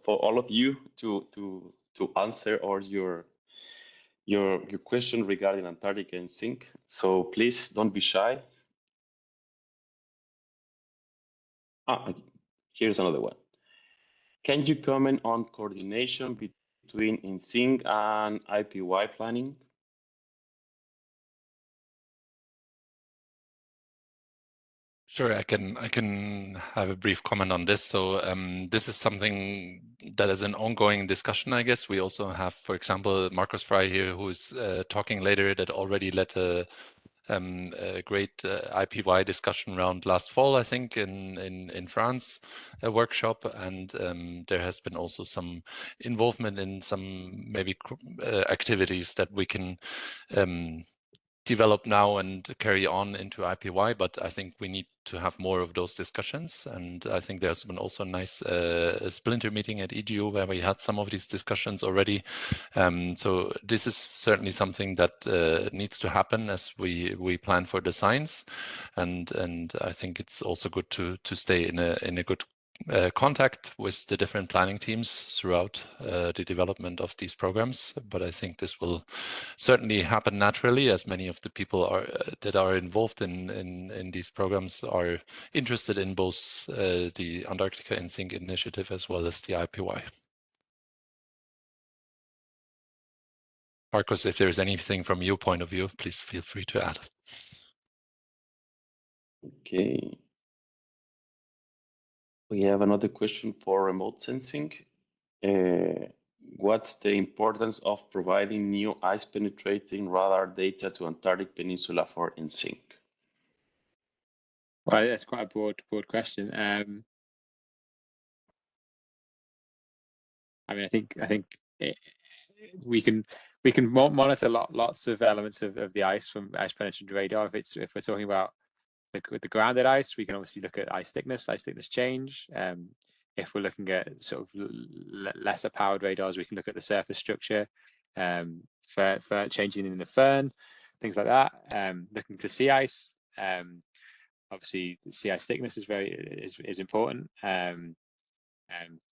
for all of you to answer or your question regarding Antarctica InSync. So please don't be shy. Here's another one. Can you comment on coordination between InSync and IPY planning? Sure, I can have a brief comment on this. So this is something that is an ongoing discussion, I guess. We also have, for example, Markus Frey here, who's talking later, that already led a great IPY discussion round last fall, I think, in France, a workshop, and there has been also some involvement in some maybe activities that we can develop now and carry on into IPY, but I think we need to have more of those discussions. And I think there's been also a nice splinter meeting at EDU where we had some of these discussions already. So this is certainly something that needs to happen as we plan for the science. And I think it's also good to stay in a good contact with the different planning teams throughout the development of these programs. But I think this will certainly happen naturally, as many of the people that are involved in these programs are interested in both the Antarctica InSync initiative as well as the IPY. Markus, if there's anything from your point of view, please feel free to add. Okay. We have another question for remote sensing. What's the importance of providing new ice penetrating radar data to Antarctic Peninsula for InSync? Well, that's quite a broad question. I mean, I think we can monitor lots of elements of the ice from ice penetrating radar. If we're talking about the grounded ice, we can obviously look at ice thickness change. If we're looking at sort of lesser powered radars, we can look at the surface structure, changing in the firn, things like that. Looking to sea ice, obviously the sea ice thickness is important. Being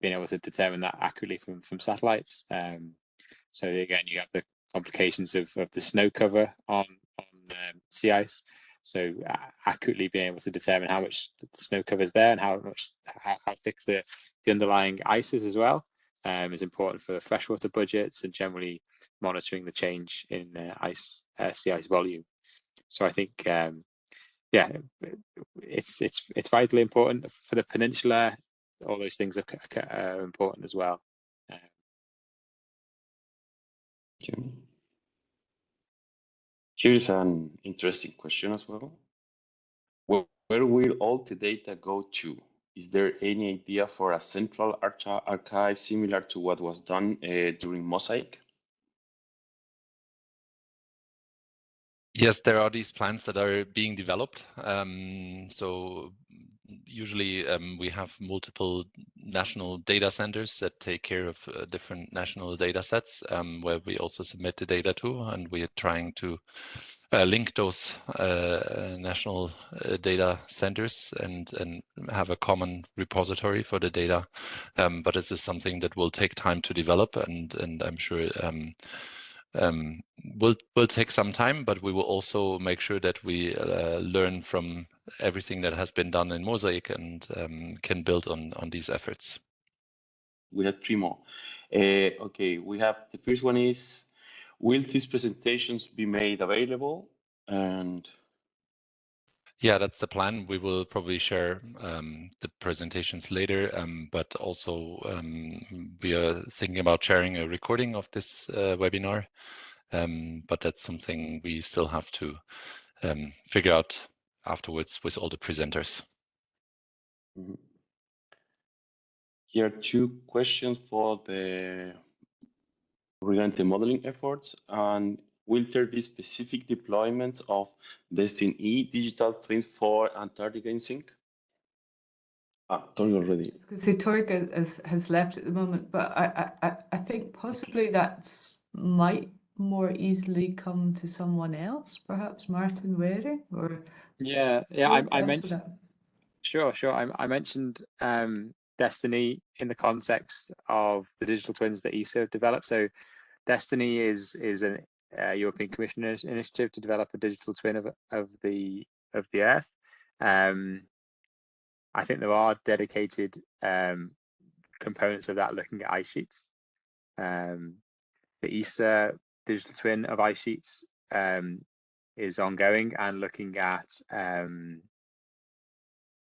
able to determine that accurately from satellites. So again, you have the complications of the snow cover on sea ice. So accurately being able to determine how much the snow cover is there and how thick the underlying ice is as well is important for freshwater budgets and generally monitoring the change in sea ice volume. So I think yeah, it's vitally important for the peninsula. All those things are important as well. Okay. Here's an interesting question as well. Where will all the data go to? Is there any idea for a central archive similar to what was done during Mosaic? Yes, there are these plans that are being developed. So usually we have multiple national data centers that take care of different national data sets where we also submit the data to, and we are trying to link those national data centers and have a common repository for the data. But this is something that will take time to develop, and I'm sure will take some time, but we will also make sure that we learn from everything that has been done in Mosaic and can build on these efforts. We have 3 more. Okay, we have the first one is, will these presentations be made available? And yeah, that's the plan. We will probably share the presentations later, but also we are thinking about sharing a recording of this webinar. But that's something we still have to figure out afterwards with all the presenters. Here are 2 questions for regarding the modeling efforts. And will there be specific deployments of Destiny digital twins for Antarctica InSync? Tori already. I was going to say Tori has left at the moment, but I think possibly that might more easily come to someone else, perhaps Martin Wehre or I mentioned that. Sure. I mentioned Destiny in the context of the digital twins that ESA have developed. So Destiny is a European Commission initiative to develop a digital twin of the Earth. I think there are dedicated components of that looking at ice sheets. The ESA digital twin of ice sheets is ongoing and looking at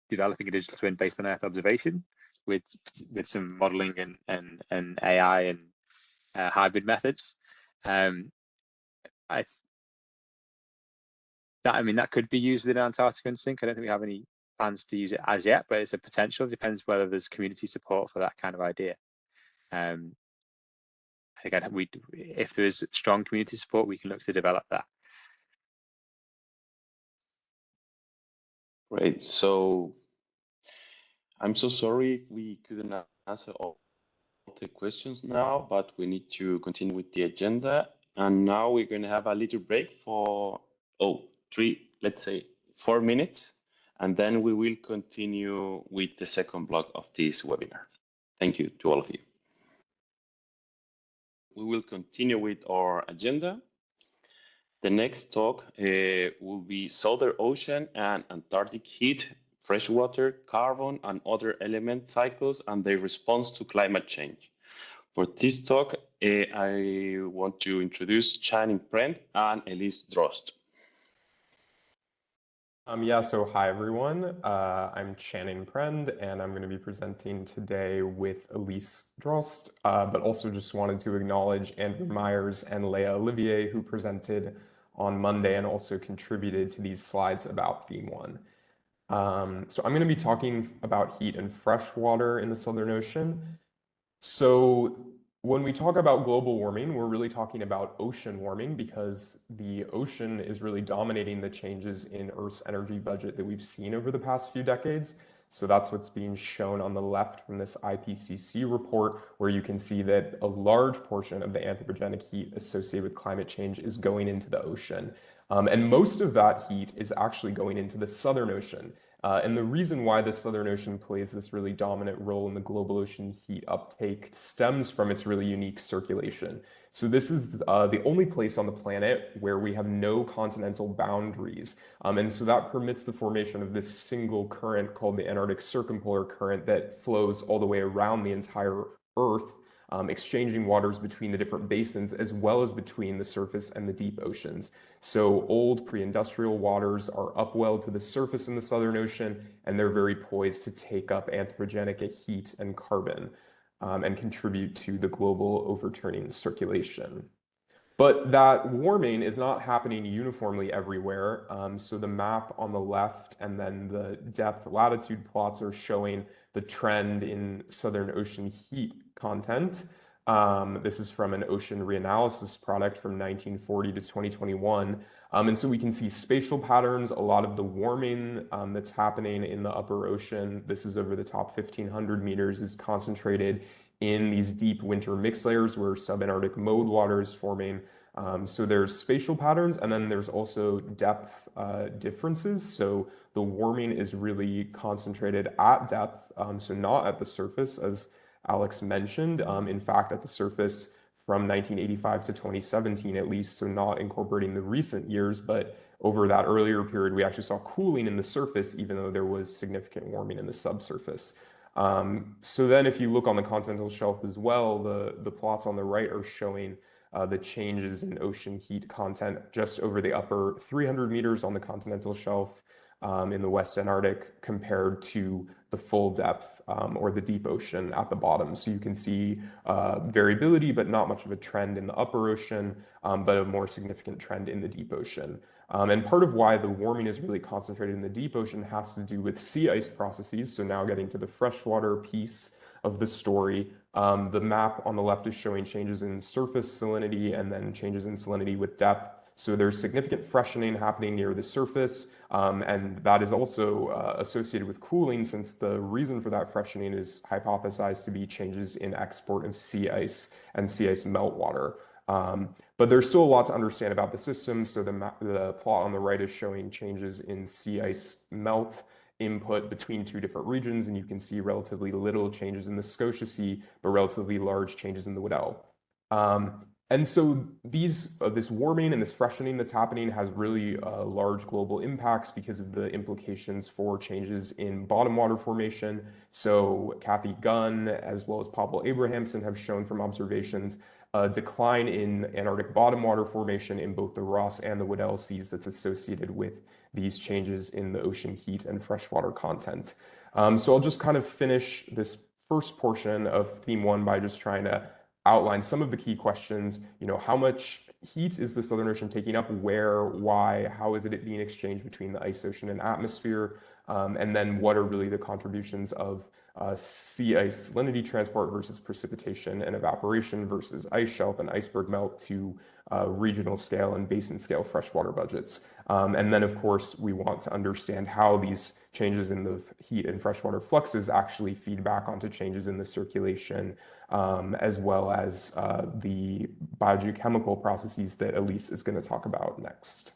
developing a digital twin based on Earth observation with some modeling and AI and hybrid methods. That could be used within Antarctica InSync. I don't think we have any plans to use it as yet, but it's a potential. It depends whether there's community support for that kind of idea. Again, if there is strong community support, we can look to develop that. Great. So I'm so sorry if we couldn't answer all the questions now, but we need to continue with the agenda. And now we're going to have a little break for 4 minutes, and then we will continue with the second block of this webinar. Thank you to all of you. We will continue with our agenda. The next talk will be Southern Ocean and Antarctic heat, freshwater, carbon, and other element cycles and their response to climate change. For this talk, I want to introduce Channing Brent and Elise Drost. Yeah, so hi everyone. I'm Channing Prend, and I'm going to be presenting today with Elise Drost, but also just wanted to acknowledge Andrew Myers and Leah Olivier, who presented on Monday and also contributed to these slides about Theme 1. So I'm going to be talking about heat and fresh water in the Southern Ocean. So when we talk about global warming, we're really talking about ocean warming because the ocean is really dominating the changes in Earth's energy budget that we've seen over the past few decades. So that's what's being shown on the left from this IPCC report, where you can see that a large portion of the anthropogenic heat associated with climate change is going into the ocean. And most of that heat is actually going into the Southern Ocean. And the reason why the Southern Ocean plays this really dominant role in the global ocean heat uptake stems from its really unique circulation. So this is the only place on the planet where we have no continental boundaries. And so that permits the formation of this single current called the Antarctic Circumpolar Current that flows all the way around the entire Earth, exchanging waters between the different basins as well as between the surface and the deep oceans. So old pre-industrial waters are upwelled to the surface in the Southern Ocean, and they're very poised to take up anthropogenic heat and carbon and contribute to the global overturning circulation. But that warming is not happening uniformly everywhere. So the map on the left and then the depth latitude plots are showing the trend in Southern Ocean heat content. This is from an ocean reanalysis product from 1940 to 2021. And so we can see spatial patterns, a lot of the warming that's happening in the upper ocean. This is over the top 1,500 meters is concentrated in these deep winter mixed layers where subantarctic mode water is forming. So there's spatial patterns, and then there's also depth differences. So the warming is really concentrated at depth, so not at the surface, as Alex mentioned. In fact, at the surface from 1985 to 2017 at least, so not incorporating the recent years, but over that earlier period, we actually saw cooling in the surface, even though there was significant warming in the subsurface. So then if you look on the continental shelf as well, the plots on the right are showing the changes in ocean heat content just over the upper 300 meters on the continental shelf in the West Antarctic compared to the full depth or the deep ocean at the bottom. So you can see variability, but not much of a trend in the upper ocean, but a more significant trend in the deep ocean. And part of why the warming is really concentrated in the deep ocean has to do with sea ice processes. So now getting to the freshwater piece of the story, the map on the left is showing changes in surface salinity and then changes in salinity with depth. So there's significant freshening happening near the surface, and that is also associated with cooling, since the reason for that freshening is hypothesized to be changes in export of sea ice and sea ice meltwater. But there's still a lot to understand about the system. So the plot on the right is showing changes in sea ice melt input between two different regions, and you can see relatively little changes in the Scotia Sea, but relatively large changes in the Weddell. And so this warming and this freshening that's happening has really large global impacts because of the implications for changes in bottom water formation. So Kathy Gunn, as well as Pavel Abrahamson, have shown from observations a decline in Antarctic bottom water formation in both the Ross and the Weddell Seas that's associated with these changes in the ocean heat and freshwater content. So I'll just kind of finish this first portion of Theme 1 by just trying to outline some of the key questions. How much heat is the Southern Ocean taking up? Where, why, how is it being exchanged between the ice ocean and atmosphere? And then what are really the contributions of sea ice salinity transport versus precipitation and evaporation versus ice shelf and iceberg melt to regional scale and basin scale freshwater budgets. And then, of course, we want to understand how these changes in the heat and freshwater fluxes actually feed back onto changes in the circulation, as well as the biogeochemical processes that Elise is going to talk about next.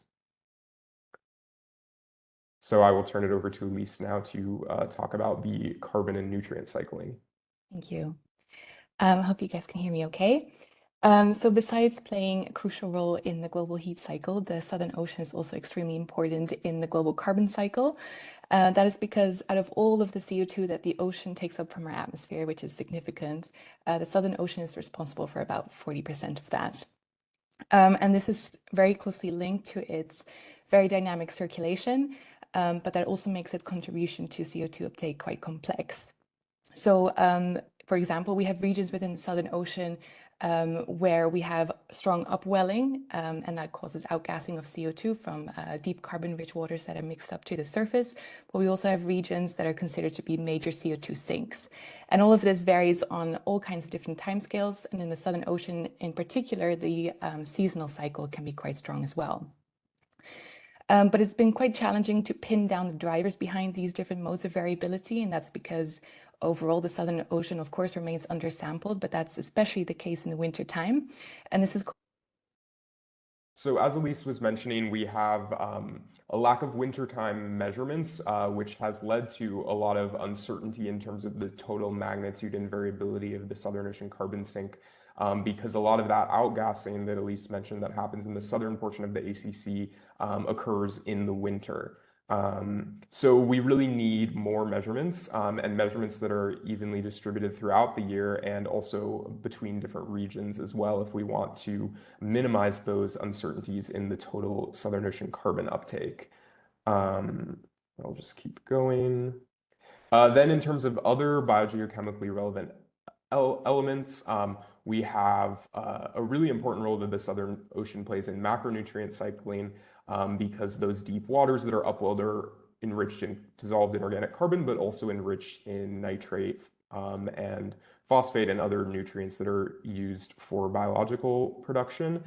So I will turn it over to Elise now to talk about the carbon and nutrient cycling. Thank you. Hope you guys can hear me okay. So besides playing a crucial role in the global heat cycle, the Southern Ocean is also extremely important in the global carbon cycle. That is because out of all of the CO2 that the ocean takes up from our atmosphere, which is significant, the Southern Ocean is responsible for about 40% of that. And this is very closely linked to its very dynamic circulation. but that also makes its contribution to CO2 uptake quite complex. So, for example, we have regions within the Southern Ocean where we have strong upwelling, and that causes outgassing of CO2 from deep carbon-rich waters that are mixed up to the surface. But we also have regions that are considered to be major CO2 sinks. And all of this varies on all kinds of different timescales. And in the Southern Ocean in particular, the seasonal cycle can be quite strong as well. But it's been quite challenging to pin down the drivers behind these different modes of variability, and that's because overall the Southern Ocean, of course, remains undersampled, but that's especially the case in the winter time. And this is So as Elise was mentioning, we have a lack of wintertime measurements, which has led to a lot of uncertainty in terms of the total magnitude and variability of the Southern Ocean carbon sink, because a lot of that outgassing that Elise mentioned that happens in the southern portion of the ACC occurs in the winter. So we really need more measurements and measurements that are evenly distributed throughout the year and also between different regions as well if we want to minimize those uncertainties in the total Southern Ocean carbon uptake. I'll just keep going. Then in terms of other biogeochemically relevant elements, we have a really important role that the Southern Ocean plays in macronutrient cycling, because those deep waters that are upwelled are enriched in dissolved in organic carbon, but also enriched in nitrate and phosphate and other nutrients that are used for biological production.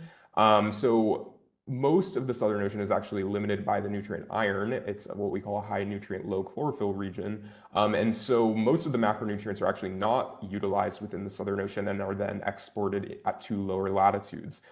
So most of the Southern Ocean is actually limited by the nutrient iron. It's what we call a high nutrient, low chlorophyll region. And so most of the macronutrients are actually not utilized within the Southern Ocean and are then exported to lower latitudes.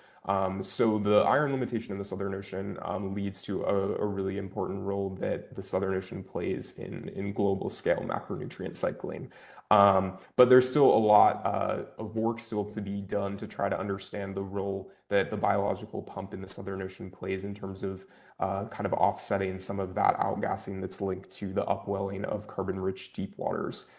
So the iron limitation in the Southern Ocean leads to a really important role that the Southern Ocean plays in global scale macronutrient cycling. But there's still a lot of work still to be done to try to understand the role that the biological pump in the Southern Ocean plays in terms of kind of offsetting some of that outgassing that's linked to the upwelling of carbon-rich deep waters.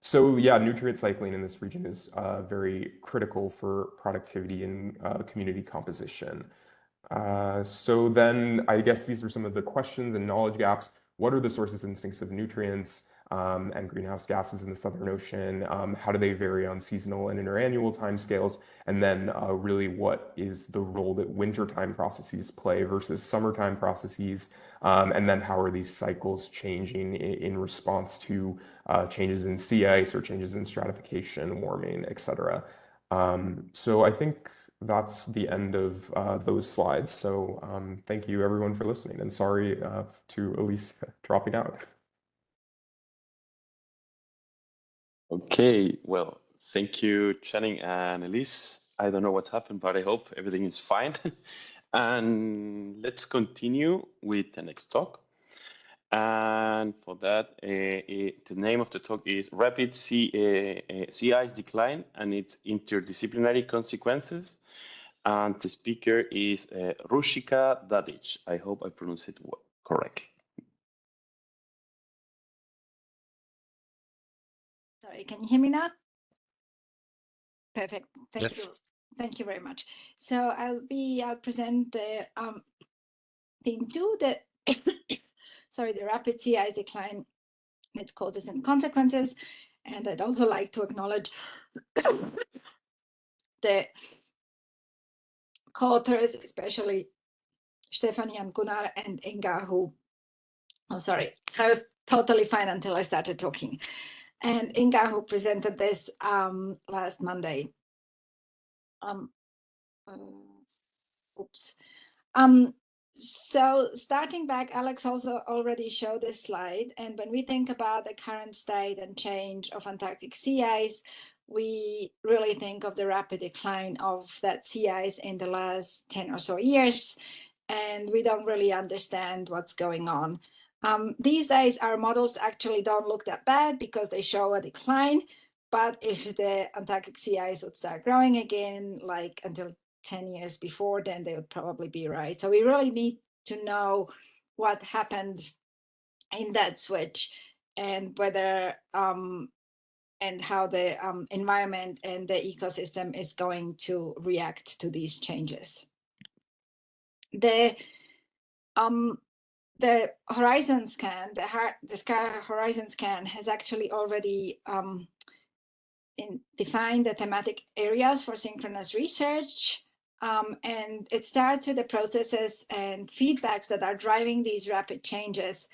So yeah, nutrient cycling in this region is very critical for productivity and community composition. So then I guess these are some of the questions and knowledge gaps. What are the sources and sinks of nutrients and greenhouse gases in the Southern Ocean? How do they vary on seasonal and interannual timescales? And then really what is the role that wintertime processes play versus summertime processes? And then how are these cycles changing in response to changes in sea ice or changes in stratification, warming, et cetera. So I think that's the end of those slides. So thank you everyone for listening, and sorry to Elise dropping out. Okay, well, thank you, Channing and Elise. I don't know what's happened, but I hope everything is fine. And let's continue with the next talk. And for that, the name of the talk is Rapid Sea Ice Decline and its Interdisciplinary Consequences. And the speaker is Rushika Dadic. I hope I pronounced it correctly. Sorry, can you hear me now? Perfect. Thank Yes. you. Thank you very much. So I'll present the theme two, the sorry, the rapid sea ice decline, its causes and consequences. And I'd also like to acknowledge the co-authors, especially Stefanie and Gunnar and Inga, who, oh, sorry, I was totally fine until I started talking. And Inga, who presented this last Monday. Oops. So starting back, Alex also already showed this slide. And when we think about the current state and change of Antarctic sea ice, we really think of the rapid decline of that sea ice in the last 10 or so years. And we don't really understand what's going on. These days, our models actually don't look that bad because they show a decline. But if the Antarctic sea ice would start growing again, like until 10 years before, then they would probably be right. So we really need to know what happened in that switch and whether and how the environment and the ecosystem is going to react to these changes. The the horizon scan, the Sky Horizon Scan has actually already defined the thematic areas for synchronous research. And it starts with the processes and feedbacks that are driving these rapid changes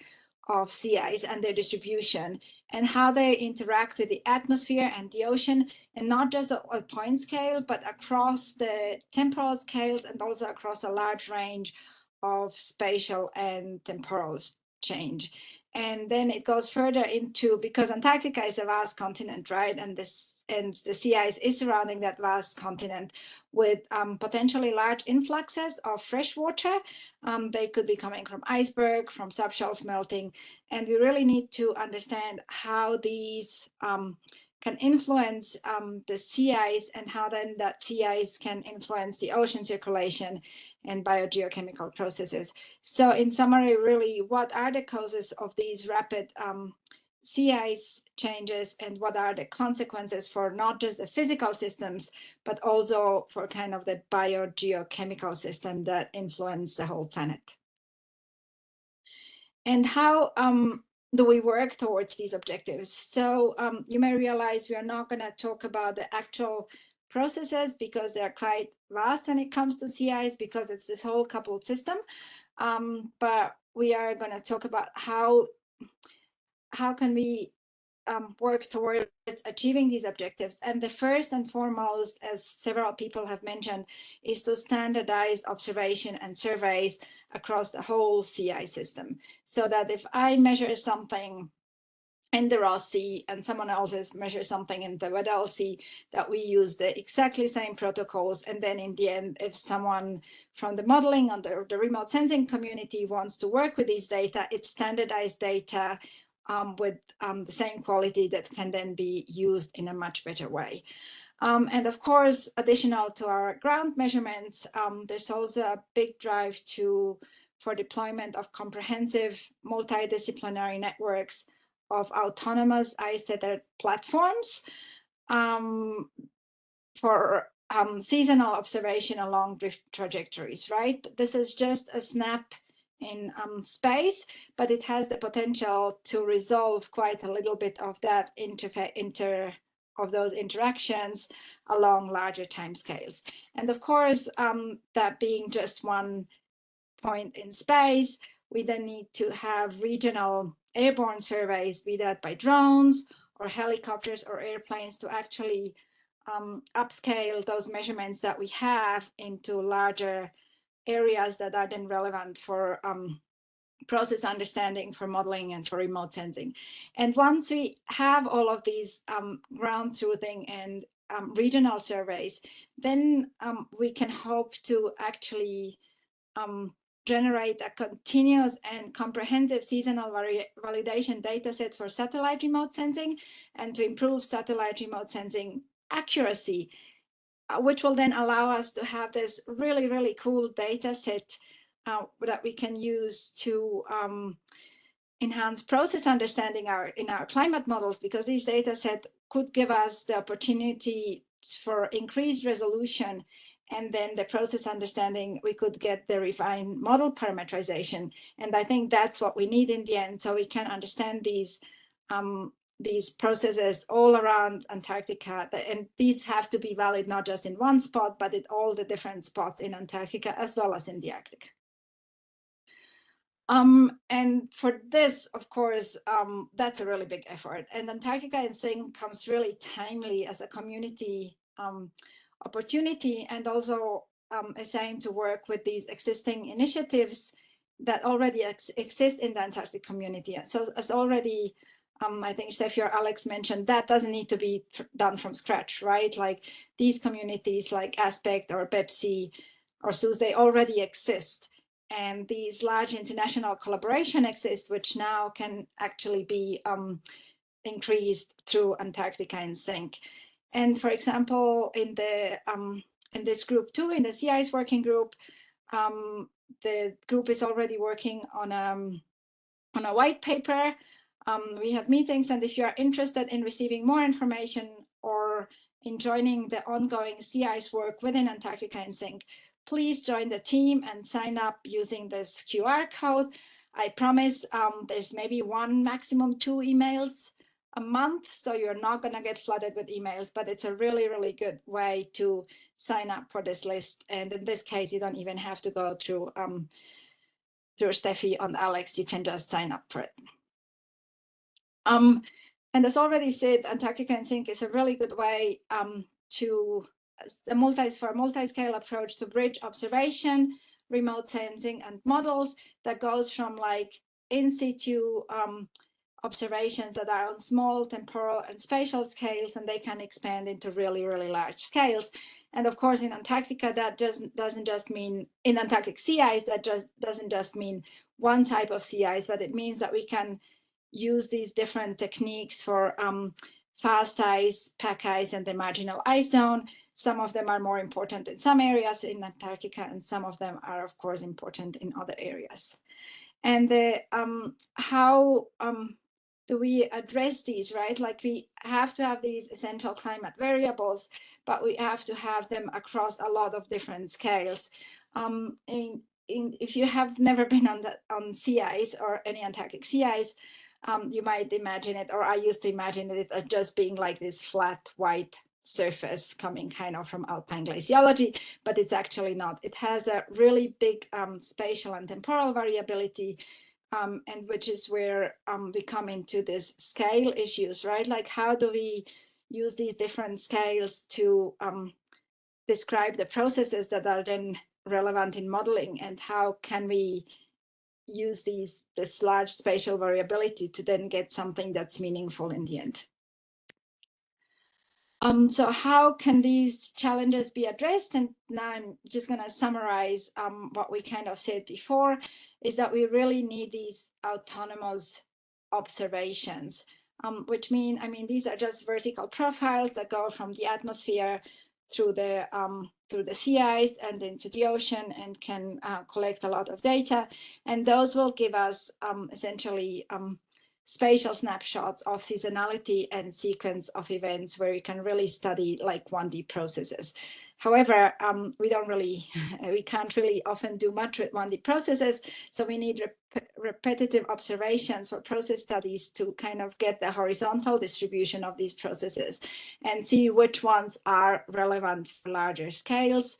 of sea ice and their distribution, and how they interact with the atmosphere and the ocean, and not just at a point scale, but across the temporal scales and also across a large range of spatial and temporal change. And then it goes further into, because Antarctica is a vast continent, right? And the sea ice is surrounding that vast continent with potentially large influxes of fresh water. They could be coming from iceberg, from subshelf melting, and we really need to understand how these can influence the sea ice, and how then that sea ice can influence the ocean circulation and biogeochemical processes. So in summary, really, what are the causes of these rapid sea ice changes, and what are the consequences for not just the physical systems, but also for kind of the biogeochemical system that influence the whole planet? And how do we work towards these objectives? So you may realize we are not going to talk about the actual processes, because they're quite vast when it comes to sea ice, because it's this whole coupled system. But we are going to talk about how can we work towards achieving these objectives. And the first and foremost, as several people have mentioned, is to standardize observation and surveys across the whole sea ice system, so that if I measure something in the Ross Sea and someone else measures something in the Weddell Sea, that we use the exactly same protocols. And then in the end, if someone from the modeling on the remote sensing community wants to work with these data, it's standardized data with the same quality that can then be used in a much better way. And of course, additional to our ground measurements, there's also a big drive for deployment of comprehensive multidisciplinary networks of autonomous ice tether platforms for seasonal observation along drift trajectories, right? This is just a snap in space, but it has the potential to resolve quite a little bit of that of those interactions along larger timescales. And of course, that being just one point in space, we then need to have regional airborne surveys, be that by drones or helicopters or airplanes, to actually upscale those measurements that we have into larger areas that are then relevant for process understanding, for modeling, and for remote sensing. And once we have all of these ground truthing and regional surveys, then we can hope to actually generate a continuous and comprehensive seasonal validation data set for satellite remote sensing, and to improve satellite remote sensing accuracy, which will then allow us to have this really, really cool data set that we can use to enhance process understanding in our climate models, because these data set could give us the opportunity for increased resolution, and then the process understanding, we could get the refined model parameterization. And I think that's what we need in the end, so we can understand these processes all around Antarctica. And these have to be valid not just in one spot, but at all the different spots in Antarctica, as well as in the Arctic. And for this, of course, that's a really big effort. And Antarctica InSync comes really timely as a community opportunity, and also is aimed to work with these existing initiatives that already exist in the Antarctic community. So as already, I think Steffi or Alex mentioned, that doesn't need to be done from scratch, right? Like these communities like Aspect or Pepsi or SUS, they already exist. And these large international collaboration exists, which now can actually be increased through Antarctica InSync. And for example, in this group too, in the Sea Ice Working Group, the group is already working on a white paper. We have meetings, and if you are interested in receiving more information or in joining the ongoing sea ice work within Antarctica InSync, please join the team and sign up using this QR code. I promise there's maybe one, maximum 2 emails a month, so you're not going to get flooded with emails, but it's a really, really good way to sign up for this list. And in this case, you don't even have to go through Steffi and Alex. You can just sign up for it. And as already said, Antarctica InSync is a really good way for a multi-scale approach to bridge observation, remote sensing, and models that goes from like in situ observations that are on small temporal and spatial scales, and they can expand into really, really large scales. And of course, in Antarctica, that doesn't just mean in Antarctic sea ice, that just doesn't just mean one type of sea ice, but it means that we can use these different techniques for fast ice, pack ice, and the marginal ice zone. Some of them are more important in some areas in Antarctica, and some of them are, of course, important in other areas. And how do we address these, right? Like we have to have these essential climate variables, but we have to have them across a lot of different scales. If you have never been on sea ice or any Antarctic sea ice, you might imagine it, or I used to imagine it as just being like this flat white surface coming kind of from alpine glaciology, but it's actually not. It has a really big spatial and temporal variability, and which is where we come into this scale issues, right? Like how do we use these different scales to describe the processes that are then relevant in modeling, and how can we use this large spatial variability to then get something that's meaningful in the end. So how can these challenges be addressed? And now I'm just going to summarize what we kind of said before, is that we really need these autonomous observations, which mean, these are just vertical profiles that go from the atmosphere through the sea ice and into the ocean, and can collect a lot of data. And those will give us essentially spatial snapshots of seasonality and sequence of events where we can really study like 1D processes. However, we can't really often do much with 1D processes, so we need repetitive observations for process studies to kind of get the horizontal distribution of these processes and see which ones are relevant for larger scales.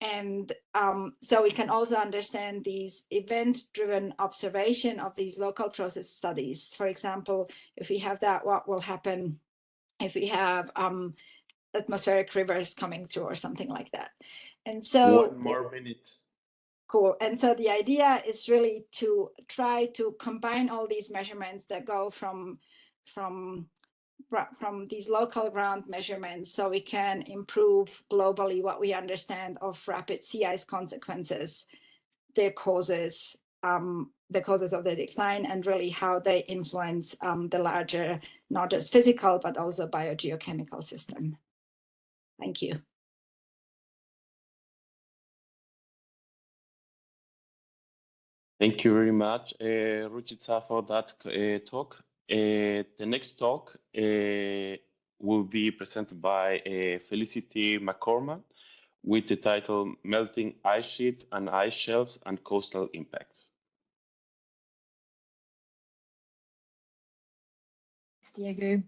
And so we can also understand these event-driven observation of these local process studies. For example, if we have that, what will happen if we have atmospheric rivers coming through or something like that? And so 1 more minute. Cool. And so the idea is really to try to combine all these measurements that go from these local ground measurements, so we can improve globally what we understand of rapid sea ice consequences, their causes, the causes of the decline, and really how they influence the larger, not just physical, but also biogeochemical system. Thank you. Thank you very much, Ruchitsa, for that talk. The next talk will be presented by Felicity McCormack with the title Melting Ice Sheets and Ice Shelves and Coastal Impacts. Thanks, Diego.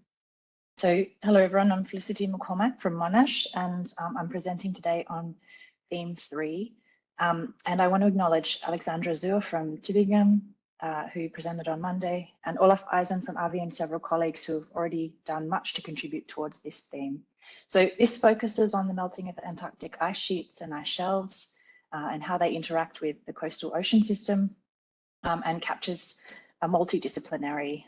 So hello everyone, I'm Felicity McCormack from Monash, and I'm presenting today on theme 3. And I want to acknowledge Alexandra Zur from Tübingen, who presented on Monday, and Olaf Eisen from AVI, and several colleagues who have already done much to contribute towards this theme. So this focuses on the melting of the Antarctic ice sheets and ice shelves, and how they interact with the coastal ocean system, and captures a multidisciplinary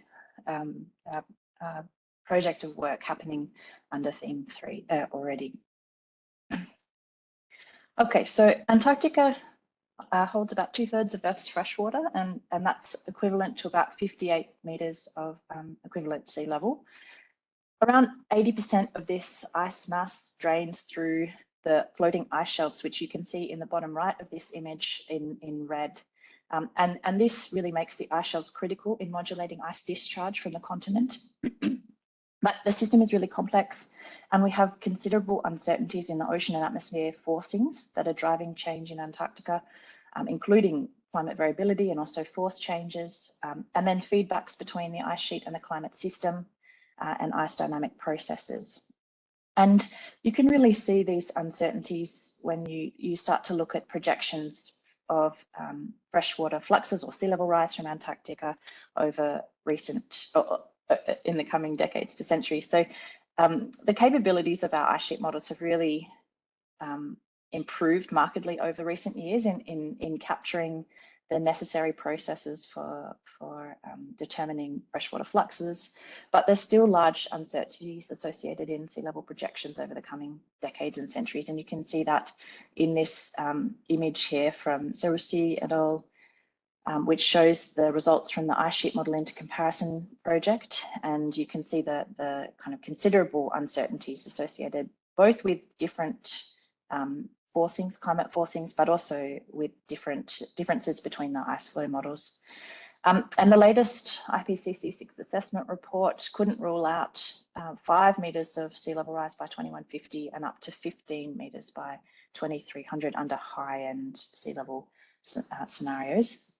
project of work happening under theme 3 already. Okay, so Antarctica holds about 2/3 of Earth's freshwater, and that's equivalent to about 58 meters of equivalent sea level. Around 80% of this ice mass drains through the floating ice shelves, which you can see in the bottom right of this image in red. And this really makes the ice shelves critical in modulating ice discharge from the continent. But the system is really complex, and we have considerable uncertainties in the ocean and atmosphere forcings that are driving change in Antarctica, including climate variability and also force changes, and then feedbacks between the ice sheet and the climate system and ice dynamic processes. And you can really see these uncertainties when you start to look at projections of freshwater fluxes or sea level rise from Antarctica over in the coming decades to centuries. So the capabilities of our ice sheet models have really improved markedly over recent years in capturing the necessary processes for determining freshwater fluxes, but there's still large uncertainties associated in sea level projections over the coming decades and centuries. And you can see that in this image here from Seroussi et al., which shows the results from the ice sheet model into comparison project. And you can see the kind of considerable uncertainties associated both with different forcings, climate forcings, but also with differences between the ice flow models. And the latest IPCC 6th assessment report couldn't rule out 5 meters of sea level rise by 2150 and up to 15 meters by 2300 under high-end sea level scenarios.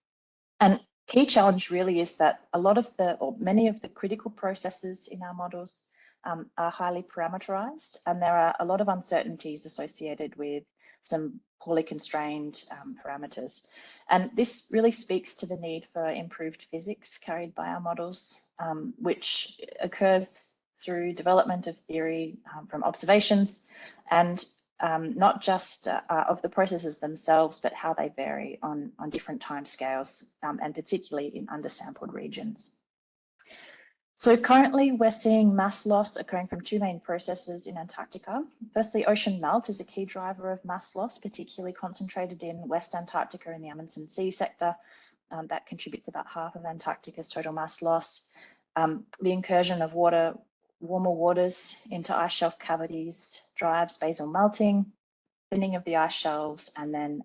And key challenge really is that a lot of many of the critical processes in our models are highly parameterized, and there are a lot of uncertainties associated with some poorly constrained parameters. And this really speaks to the need for improved physics carried by our models, which occurs through development of theory from observations, and not just of the processes themselves, but how they vary on different time scales, and particularly in undersampled regions. So currently we're seeing mass loss occurring from two main processes in Antarctica. Firstly, ocean melt is a key driver of mass loss, particularly concentrated in West Antarctica in the Amundsen Sea sector. That contributes about half of Antarctica's total mass loss. The incursion of warmer waters into ice shelf cavities drives basal melting, thinning of the ice shelves, and then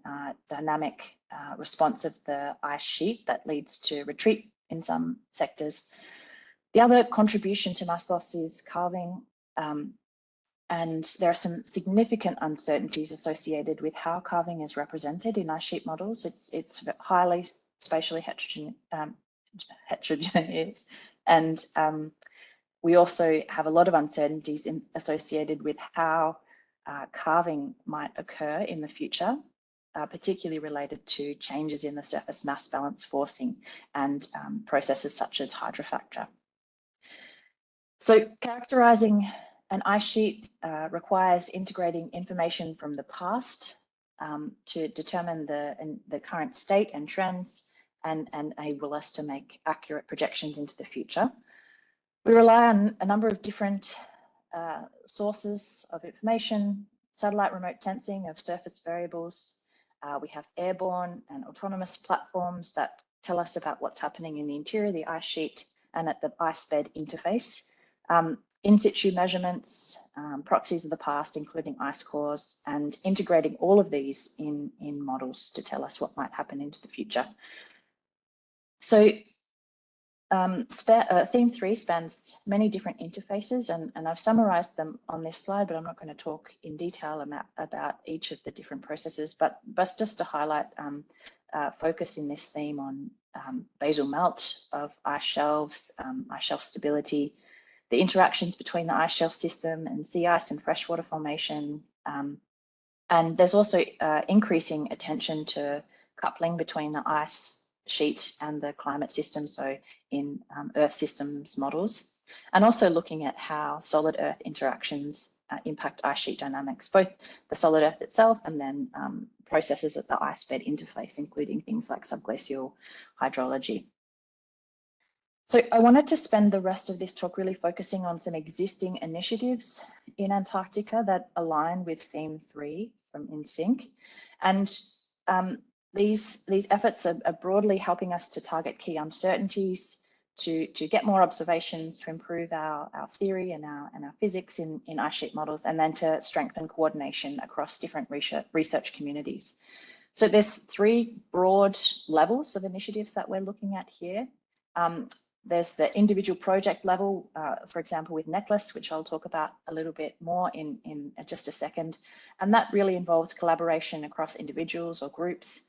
dynamic response of the ice sheet that leads to retreat in some sectors. The other contribution to mass loss is calving, and there are some significant uncertainties associated with how calving is represented in ice sheet models. It's highly spatially heterogeneous, and we also have a lot of uncertainties associated with how calving might occur in the future, particularly related to changes in the surface mass balance forcing and processes such as hydrofracture. So characterizing an ice sheet requires integrating information from the past to determine the current state and trends and enable us to make accurate projections into the future. We rely on a number of different sources of information: satellite remote sensing of surface variables. We have airborne and autonomous platforms that tell us about what's happening in the interior of the ice sheet and at the ice bed interface. In situ measurements, proxies of the past, including ice cores, and integrating all of these in models to tell us what might happen into the future. So theme 3 spans many different interfaces, and I've summarized them on this slide, but I'm not going to talk in detail about each of the different processes, but just to highlight focus in this theme on basal melt of ice shelves, ice shelf stability, the interactions between the ice shelf system and sea ice and freshwater formation. And there's also increasing attention to coupling between the ice sheet and the climate system, so in Earth systems models, and also looking at how solid Earth interactions impact ice sheet dynamics, both the solid Earth itself and then processes at the ice bed interface, including things like subglacial hydrology. So I wanted to spend the rest of this talk really focusing on some existing initiatives in Antarctica that align with theme 3 from InSync. And these efforts are broadly helping us to target key uncertainties, to get more observations, to improve our theory and our physics in ice sheet models, and then to strengthen coordination across different research communities. So there's 3 broad levels of initiatives that we're looking at here. There's the individual project level, for example, with Necklace, which I'll talk about a little bit more in just a second. And that really involves collaboration across individuals or groups.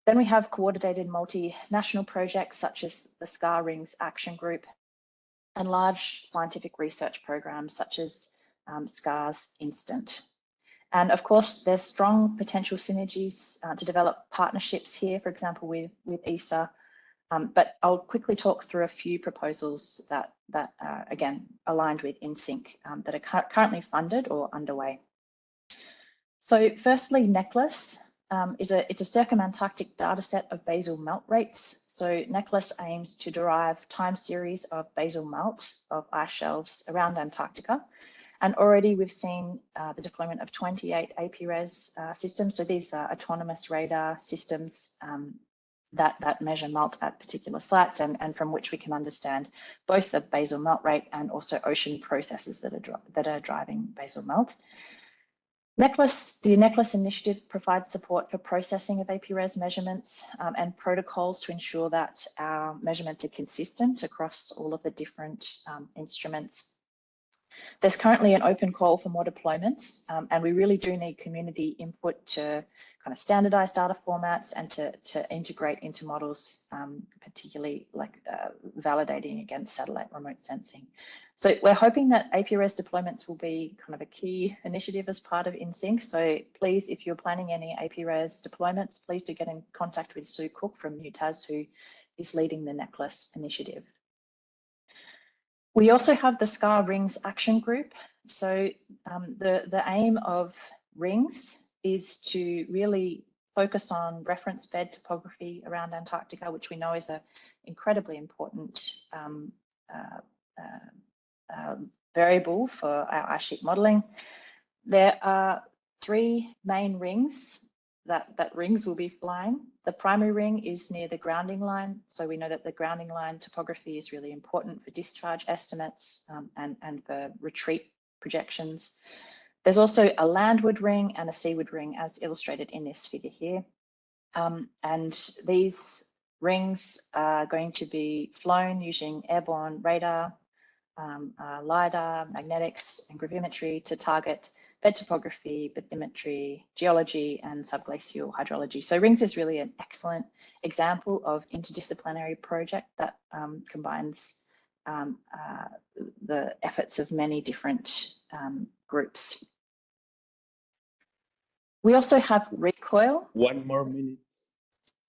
Then we have coordinated multinational projects such as the SCAR Rings Action Group and large scientific research programs such as SCAR's Instant. And of course, there's strong potential synergies to develop partnerships here, for example, with ESA. But I'll quickly talk through a few proposals that are, again, aligned with InSync that are currently funded or underway. So firstly, Necklace it's a circumantarctic data set of basal melt rates. So Necklace aims to derive time series of basal melt of ice shelves around Antarctica. And already we've seen the deployment of 28 APRES systems. So these are autonomous radar systems that measure melt at particular sites and from which we can understand both the basal melt rate and also ocean processes that are driving basal melt. The Necklace initiative provides support for processing of APRES measurements and protocols to ensure that our measurements are consistent across all of the different instruments. There's currently an open call for more deployments, and we really do need community input to kind of standardize data formats and to integrate into models, particularly like validating against satellite remote sensing. So we're hoping that APRES deployments will be kind of a key initiative as part of InSync. So please, if you're planning any APRES deployments, please do get in contact with Sue Cook from UTAS, who is leading the Necklace initiative. We also have the SCAR Rings Action Group. So the aim of Rings is to really focus on reference bed topography around Antarctica, which we know is an incredibly important variable for our ice sheet modelling. There are 3 main rings that Rings will be flying. The primary ring is near the grounding line. So we know that the grounding line topography is really important for discharge estimates and for retreat projections. There's also a landward ring and a seaward ring as illustrated in this figure here. And these rings are going to be flown using airborne radar, LiDAR, magnetics and gravimetry to target bed topography, bathymetry, geology, and subglacial hydrology. So Rings is really an excellent example of interdisciplinary project that combines the efforts of many different groups. We also have Recoil. 1 more minute.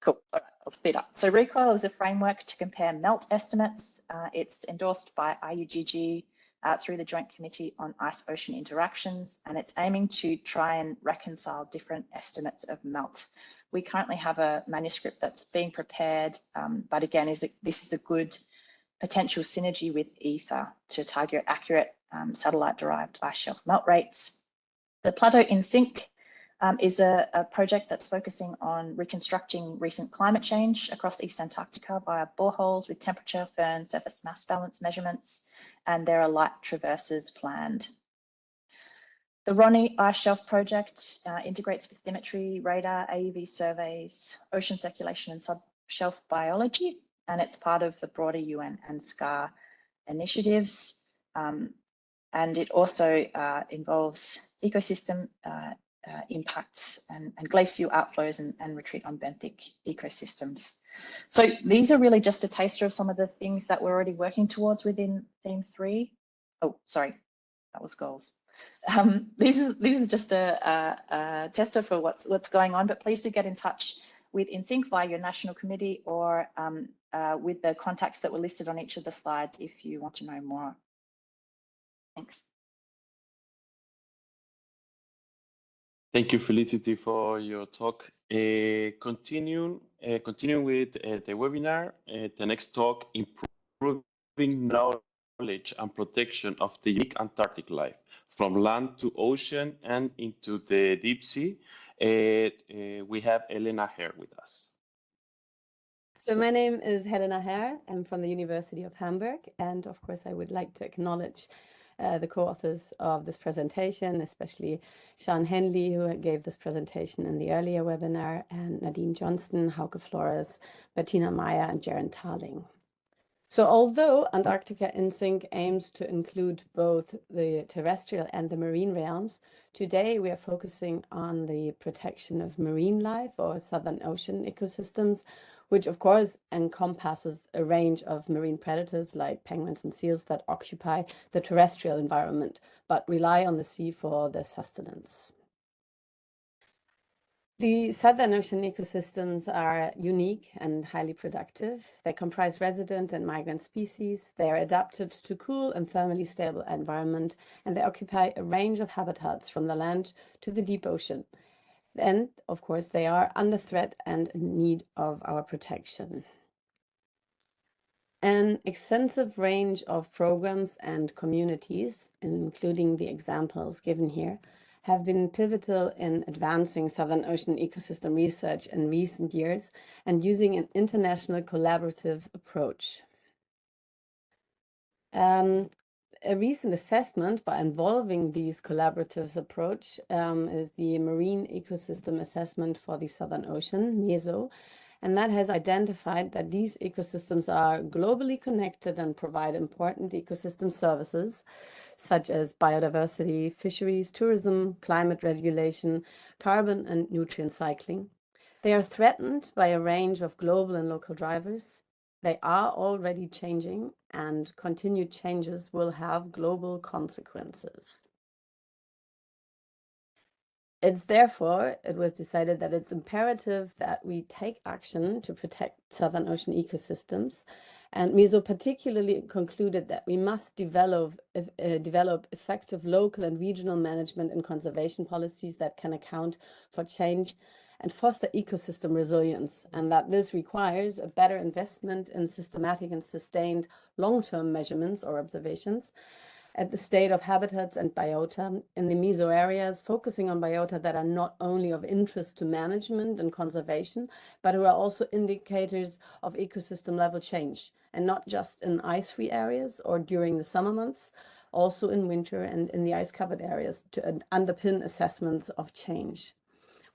Cool. All right, I'll speed up. So Recoil is a framework to compare melt estimates. It's endorsed by IUGG through the Joint Committee on Ice-Ocean Interactions, and it's aiming to try and reconcile different estimates of melt. We currently have a manuscript that's being prepared, but again, this is a good potential synergy with ESA to target accurate satellite-derived ice shelf melt rates. The Plateau InSync is a project that's focusing on reconstructing recent climate change across East Antarctica via boreholes with temperature, firn, surface mass balance measurements, and there are light traverses planned. The Ronnie Ice Shelf project integrates bathymetry, radar, AUV surveys, ocean circulation and subshelf biology, and it's part of the broader UN and SCAR initiatives. And it also involves ecosystem impacts and glacial outflows and retreat on benthic ecosystems. So these are really just a taster of some of the things that we're already working towards within Theme 3. Oh, sorry, that was goals. These are just a tester for what's going on, but please do get in touch with InSync via your national committee or with the contacts that were listed on each of the slides if you want to know more. Thanks. Thank you, Felicity, for your talk. Continuing with the webinar, the next talk, Improving Knowledge and Protection of the Unique Antarctic Life, from land to ocean and into the deep sea. We have Elena Herr with us. So my name is Helena Herr. I'm from the University of Hamburg. And of course, I would like to acknowledge the co-authors of this presentation, especially Sean Henley, who gave this presentation in the earlier webinar, and Nadine Johnston, Hauke Flores, Bettina Meyer, and Jaren Tarling. So although Antarctica InSync aims to include both the terrestrial and the marine realms, today we are focusing on the protection of marine life or Southern Ocean ecosystems, which of course encompasses a range of marine predators like penguins and seals that occupy the terrestrial environment, but rely on the sea for their sustenance. The Southern Ocean ecosystems are unique and highly productive. They comprise resident and migrant species. They are adapted to cool and thermally stable environment, and they occupy a range of habitats from the land to the deep ocean. And of course, they are under threat and in need of our protection. An extensive range of programs and communities, including the examples given here, have been pivotal in advancing Southern Ocean ecosystem research in recent years and using an international collaborative approach. A recent assessment by involving these collaborative approach is the Marine Ecosystem Assessment for the Southern Ocean, MESO, and that has identified that these ecosystems are globally connected and provide important ecosystem services, such as biodiversity, fisheries, tourism, climate regulation, carbon and nutrient cycling. They are threatened by a range of global and local drivers. They are already changing, and continued changes will have global consequences. It was decided that it's imperative that we take action to protect Southern Ocean ecosystems. And MESO particularly concluded that we must develop effective local and regional management and conservation policies that can account for change and foster ecosystem resilience, and that this requires a better investment in systematic and sustained long-term measurements or observations at the state of habitats and biota in the meso areas, focusing on biota that are not only of interest to management and conservation, but who are also indicators of ecosystem level change, and not just in ice-free areas or during the summer months, also in winter and in the ice-covered areas to underpin assessments of change.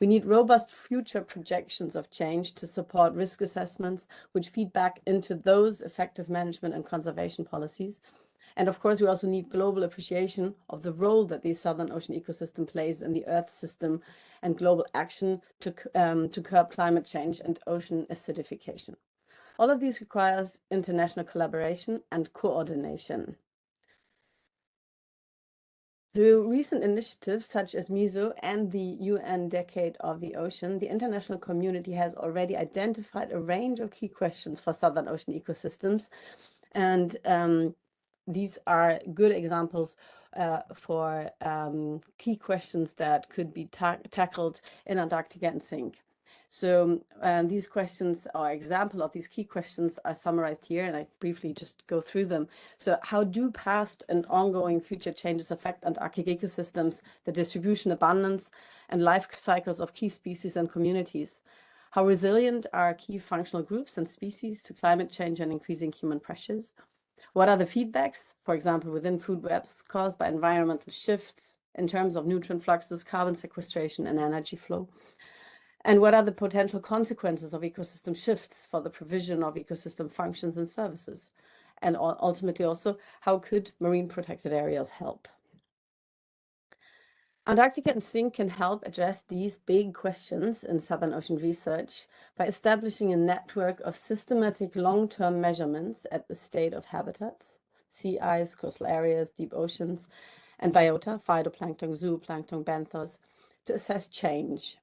We need robust future projections of change to support risk assessments, which feed back into those effective management and conservation policies. And of course, we also need global appreciation of the role that the Southern Ocean ecosystem plays in the Earth system and global action to curb climate change and ocean acidification. All of these requires international collaboration and coordination. Through recent initiatives such as MESO and the UN Decade of the Ocean, the international community has already identified a range of key questions for Southern Ocean ecosystems. And these are good examples for key questions that could be tackled in Antarctica InSync. So these questions, or example of these key questions, are summarized here, and I briefly just go through them. So how do past and ongoing future changes affect Antarctic ecosystems, the distribution, abundance, and life cycles of key species and communities? How resilient are key functional groups and species to climate change and increasing human pressures? What are the feedbacks, for example, within food webs caused by environmental shifts in terms of nutrient fluxes, carbon sequestration, and energy flow? And what are the potential consequences of ecosystem shifts for the provision of ecosystem functions and services? And ultimately also, how could marine protected areas help? Antarctica InSync can help address these big questions in Southern Ocean research by establishing a network of systematic long-term measurements at the state of habitats, sea ice, coastal areas, deep oceans, and biota, phytoplankton, zooplankton, benthos, to assess change.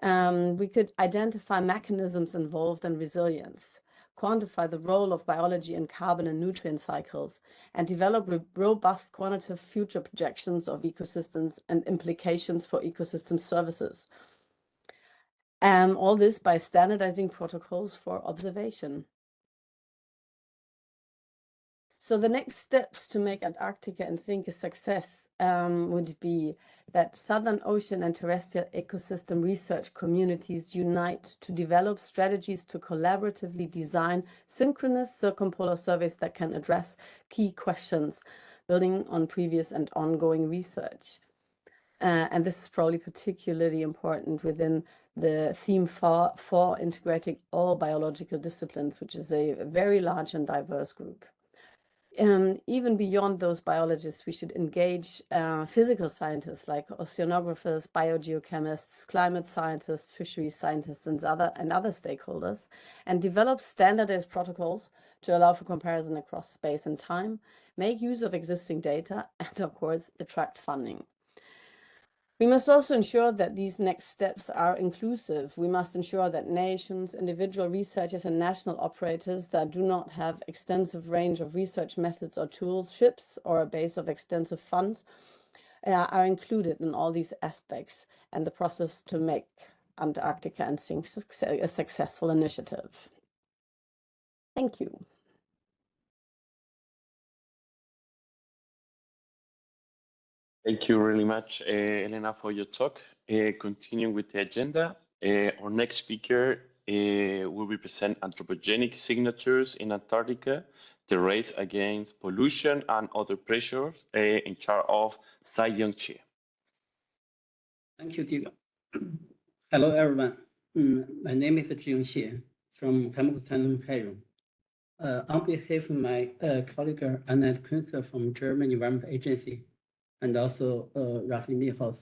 We could identify mechanisms involved in resilience, quantify the role of biology in carbon and nutrient cycles, and develop robust quantitative future projections of ecosystems and implications for ecosystem services. All this by standardizing protocols for observation. So the next steps to make Antarctica InSync a success would be that Southern Ocean and terrestrial ecosystem research communities unite to develop strategies to collaboratively design synchronous circumpolar surveys that can address key questions, building on previous and ongoing research. And this is probably particularly important within the theme for integrating all biological disciplines, which is a very large and diverse group. Even beyond those biologists, we should engage physical scientists like oceanographers, biogeochemists, climate scientists, fisheries scientists, and other stakeholders, and develop standardized protocols to allow for comparison across space and time, make use of existing data, and of course, attract funding. We must also ensure that these next steps are inclusive. We must ensure that nations, individual researchers, and national operators that do not have extensive range of research methods or tools, ships, or a base of extensive funds are included in all these aspects and the process to make Antarctica InSync a successful initiative. Thank you. Thank you really much, Elena, for your talk. Continuing with the agenda, our next speaker will represent anthropogenic signatures in Antarctica, the race against pollution and other pressures, in charge of Sai-Young Chie. Thank you, Diego. Hello, everyone. My name is Zhiyong Xie from Chemical Center Cairo. On behalf of my colleague Annette Kunze from German Environment Agency, and also Rafi Niehaus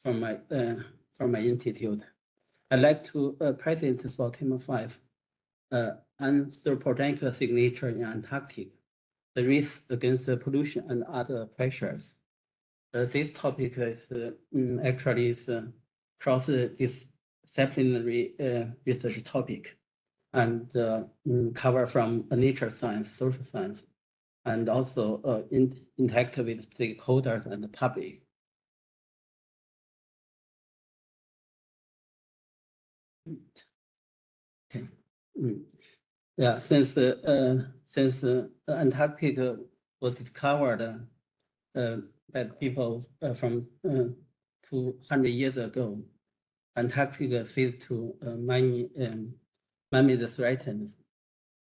from my institute, I'd like to present for Theme 5, anthropogenic signature in Antarctic, the risk against pollution and other pressures. This topic is actually cross-disciplinary research topic, and cover from nature science, social science, and also interact with stakeholders and the public. Okay. Yeah, since Antarctica was discovered by people from 200 years ago, Antarctica faces to many threats.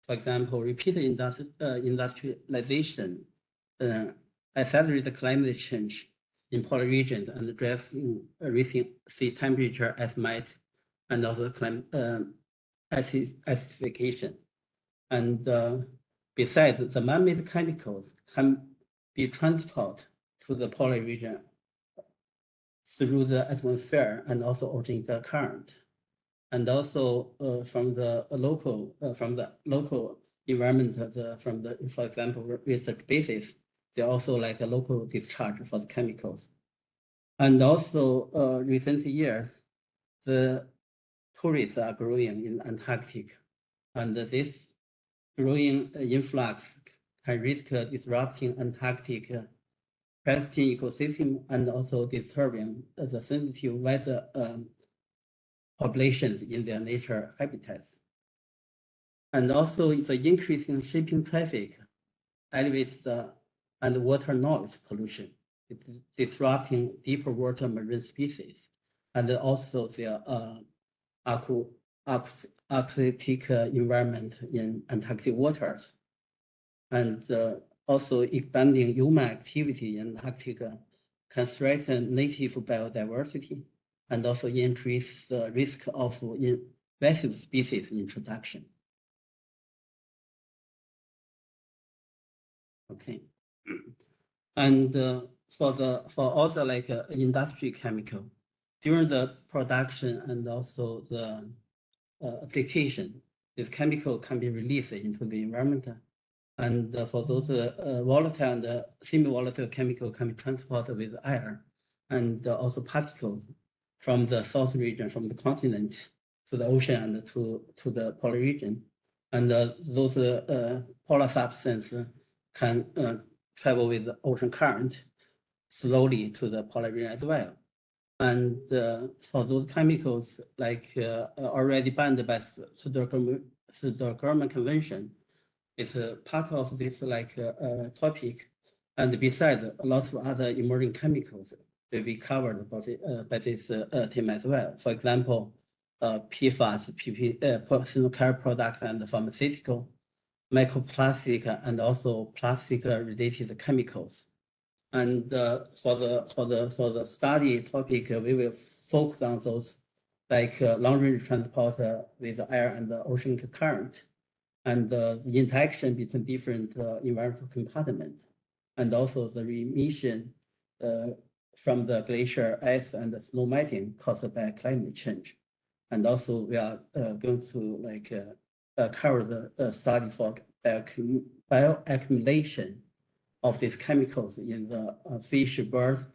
For example, repeated industrialization accelerates climate change in polar regions and drives rising sea temperature azimuth and also climate acidification. And besides, the man-made chemicals can be transported to the polar region through the atmosphere and also oceanic current. And also from the local environment, for example, research basis, they're also like a local discharge for the chemicals. And also recent years, the tourists are growing in Antarctic, and this growing influx can risk disrupting Antarctic present ecosystem and also disturbing the sensitive weather populations in their nature habitats. And also the increasing shipping traffic elevates the water noise pollution. It's disrupting deeper water marine species, and also the aquatic environment in Antarctic waters. And also expanding human activity in Antarctica can threaten native biodiversity and also increase the risk of invasive species introduction. Okay, and for all the like industry chemical, during the production and also the application, this chemical can be released into the environment, and for those volatile and semi-volatile chemical can be transported with air and also particles from the south region, from the continent to the ocean and to the polar region. And those polar substances can travel with the ocean current slowly to the polar region as well. And for those chemicals, like already banned by Stockholm Convention, it's a part of this like topic. And besides, a lot of other emerging chemicals will be covered by this team as well. For example, PFAS, personal care product and pharmaceutical, microplastic, and also plastic-related chemicals. And for the study topic, we will focus on those like long-range transport with air and the ocean current, and the interaction between different environmental compartments, and also the emission from the glacier ice and the snow melting caused by climate change. And also we are going to cover the study for bioaccumulation of these chemicals in the fish, birds,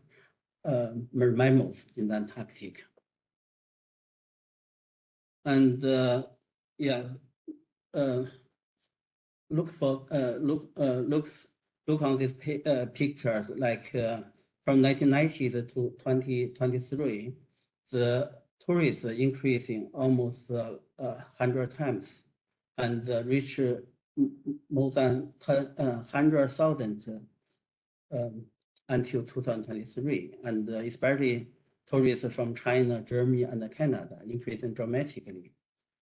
marine mammals in the Antarctic. And look on these pictures, like from 1990 to 2023, the tourism increasing almost 100 times, and reach more than 100,000 until 2023, and especially tourists from China, Germany, and Canada increasing dramatically.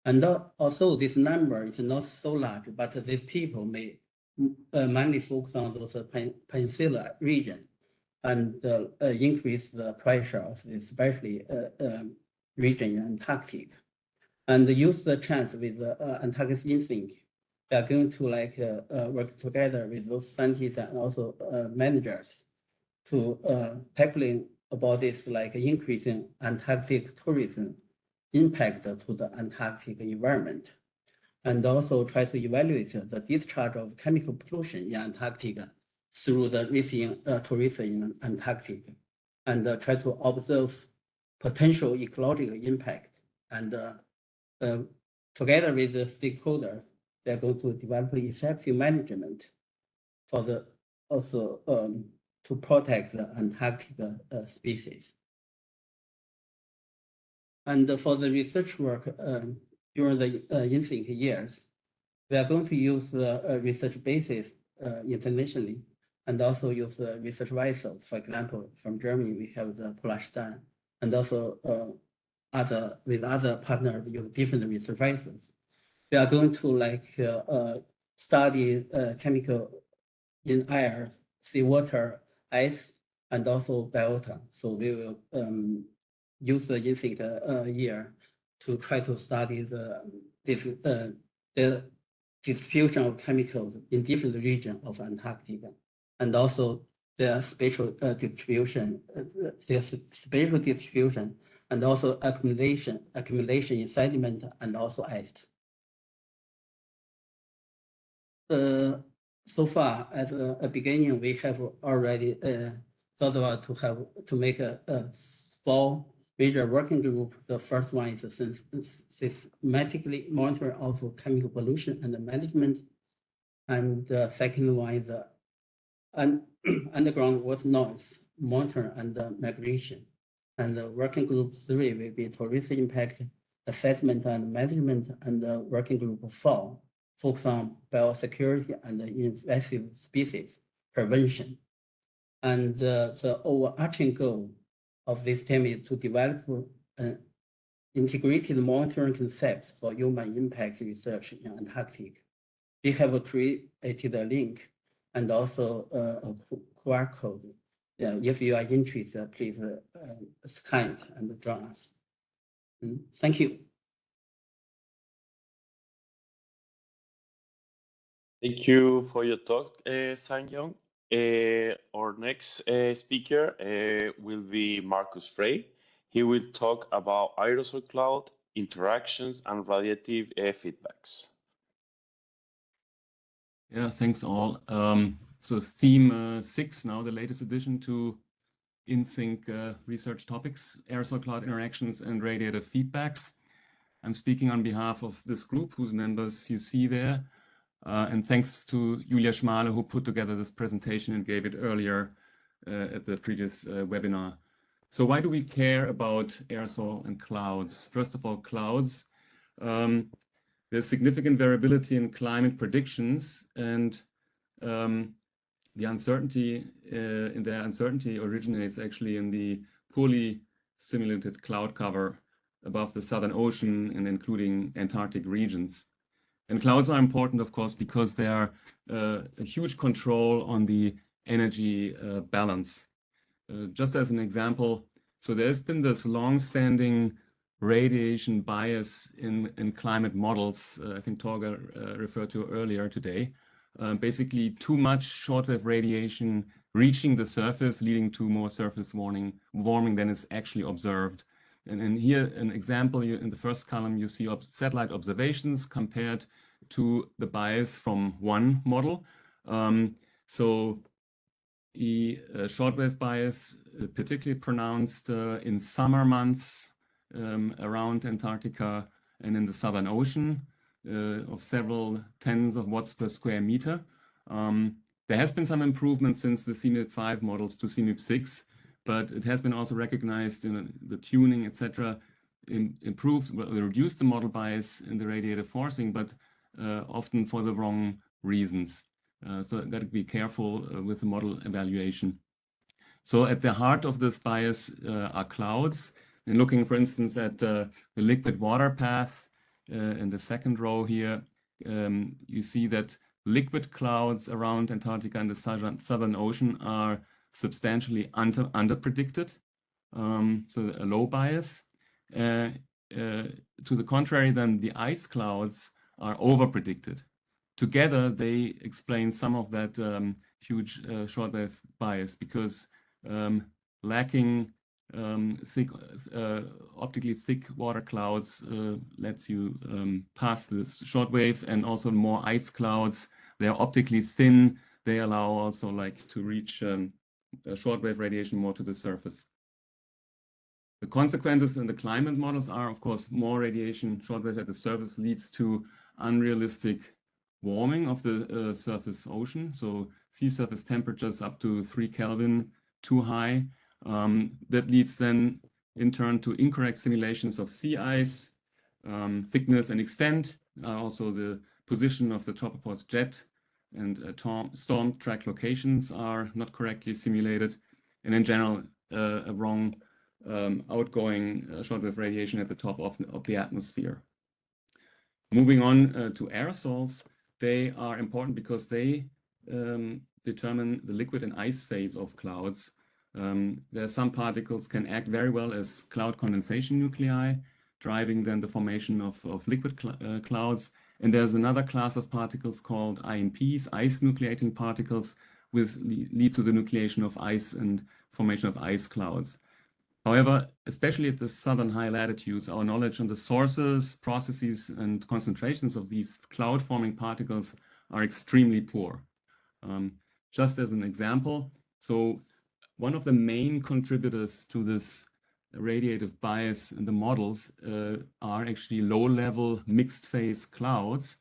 And also this number is not so large, but these people may mainly focus on those peninsula region and increase the pressure of this especially region in Antarctic. And use the chance with Antarctic InSync. We are going to work together with those scientists and also managers to tackling about this increasing Antarctic tourism impact to the Antarctic environment, and also try to evaluate the discharge of chemical pollution in Antarctica through the recent tourism in Antarctic, and try to observe potential ecological impact. And together with the stakeholders, they're going to develop effective management for the also to protect the Antarctic species. And for the research work during the InSync years, we are going to use the research basis internationally, and also use research vessels. For example, from Germany, we have the Polarstern, and also with other partners use different research vessels. We are going to study chemical in air, seawater, ice, and also biota. So we will use the InSync year to try to study the distribution of chemicals in different regions of Antarctica, and also their spatial distribution, and also accumulation in sediment and also ice. So far, at the beginning, we have already thought about to make a small major working group. The first one is systematically monitor of chemical pollution and management, and the second one is underground water noise monitor and migration. And the working group 3 will be tourism impact assessment and management, and the working group 4 focus on biosecurity and invasive species prevention. And the overarching goal of this team is to develop an integrated monitoring concept for human impact research in Antarctic. We have created a link and also a QR code. If you are interested, please scan it and join us. Thank you. Thank you for your talk, Sang-Yong. Our next speaker will be Marcus Frey. He will talk about aerosol cloud, interactions, and radiative feedbacks. Yeah, thanks all. So theme 6 now, the latest addition to InSync research topics, aerosol cloud interactions and radiative feedbacks. I'm speaking on behalf of this group whose members you see there. And thanks to Julia Schmale, who put together this presentation and gave it earlier at the previous webinar. So why do we care about aerosol and clouds? First of all, clouds. There's significant variability in climate predictions, and the uncertainty in their uncertainty originates actually in the poorly simulated cloud cover above the Southern Ocean and including Antarctic regions. And clouds are important, of course, because they are a huge control on the energy balance. Just as an example, so there's been this long-standing radiation bias in climate models, I think Torge referred to earlier today. Basically, too much shortwave radiation reaching the surface, leading to more surface warming than is actually observed. And here, an example, in the first column, you see satellite observations compared to the bias from one model. So the shortwave bias, particularly pronounced in summer months around Antarctica and in the Southern Ocean, of several tens of watts per square meter. There has been some improvement since the CMIP5 models to CMIP6, but it has been also recognized in the tuning, etc., improved, reduced the model bias in the radiative forcing, but often for the wrong reasons. So got to be careful with the model evaluation. So at the heart of this bias are clouds. And looking, for instance, at the liquid water path in the second row here, you see that liquid clouds around Antarctica and the Southern Ocean are substantially under-predicted, so a low bias. To the contrary, then the ice clouds are over-predicted. Together, they explain some of that huge shortwave bias, because lacking optically thick water clouds lets you pass this shortwave, and also more ice clouds, they are optically thin. They allow also to reach shortwave radiation more to the surface. The consequences in the climate models are, of course, more radiation shortwave at the surface leads to unrealistic warming of the surface ocean. So sea surface temperatures up to 3 Kelvin too high. That leads then in turn to incorrect simulations of sea ice, thickness and extent, also the position of the tropopause jet and storm track locations are not correctly simulated, and in general a wrong outgoing shortwave radiation at the top of the atmosphere. Moving on to aerosols, they are important because they determine the liquid and ice phase of clouds. There are some particles can act very well as cloud condensation nuclei, driving then the formation of liquid clouds. And there's another class of particles called INPs, ice nucleating particles, which lead to the nucleation of ice and formation of ice clouds. However, especially at the southern high latitudes, our knowledge on the sources, processes, and concentrations of these cloud-forming particles are extremely poor. Just as an example, so one of the main contributors to this radiative bias in the models are actually low-level mixed-phase clouds.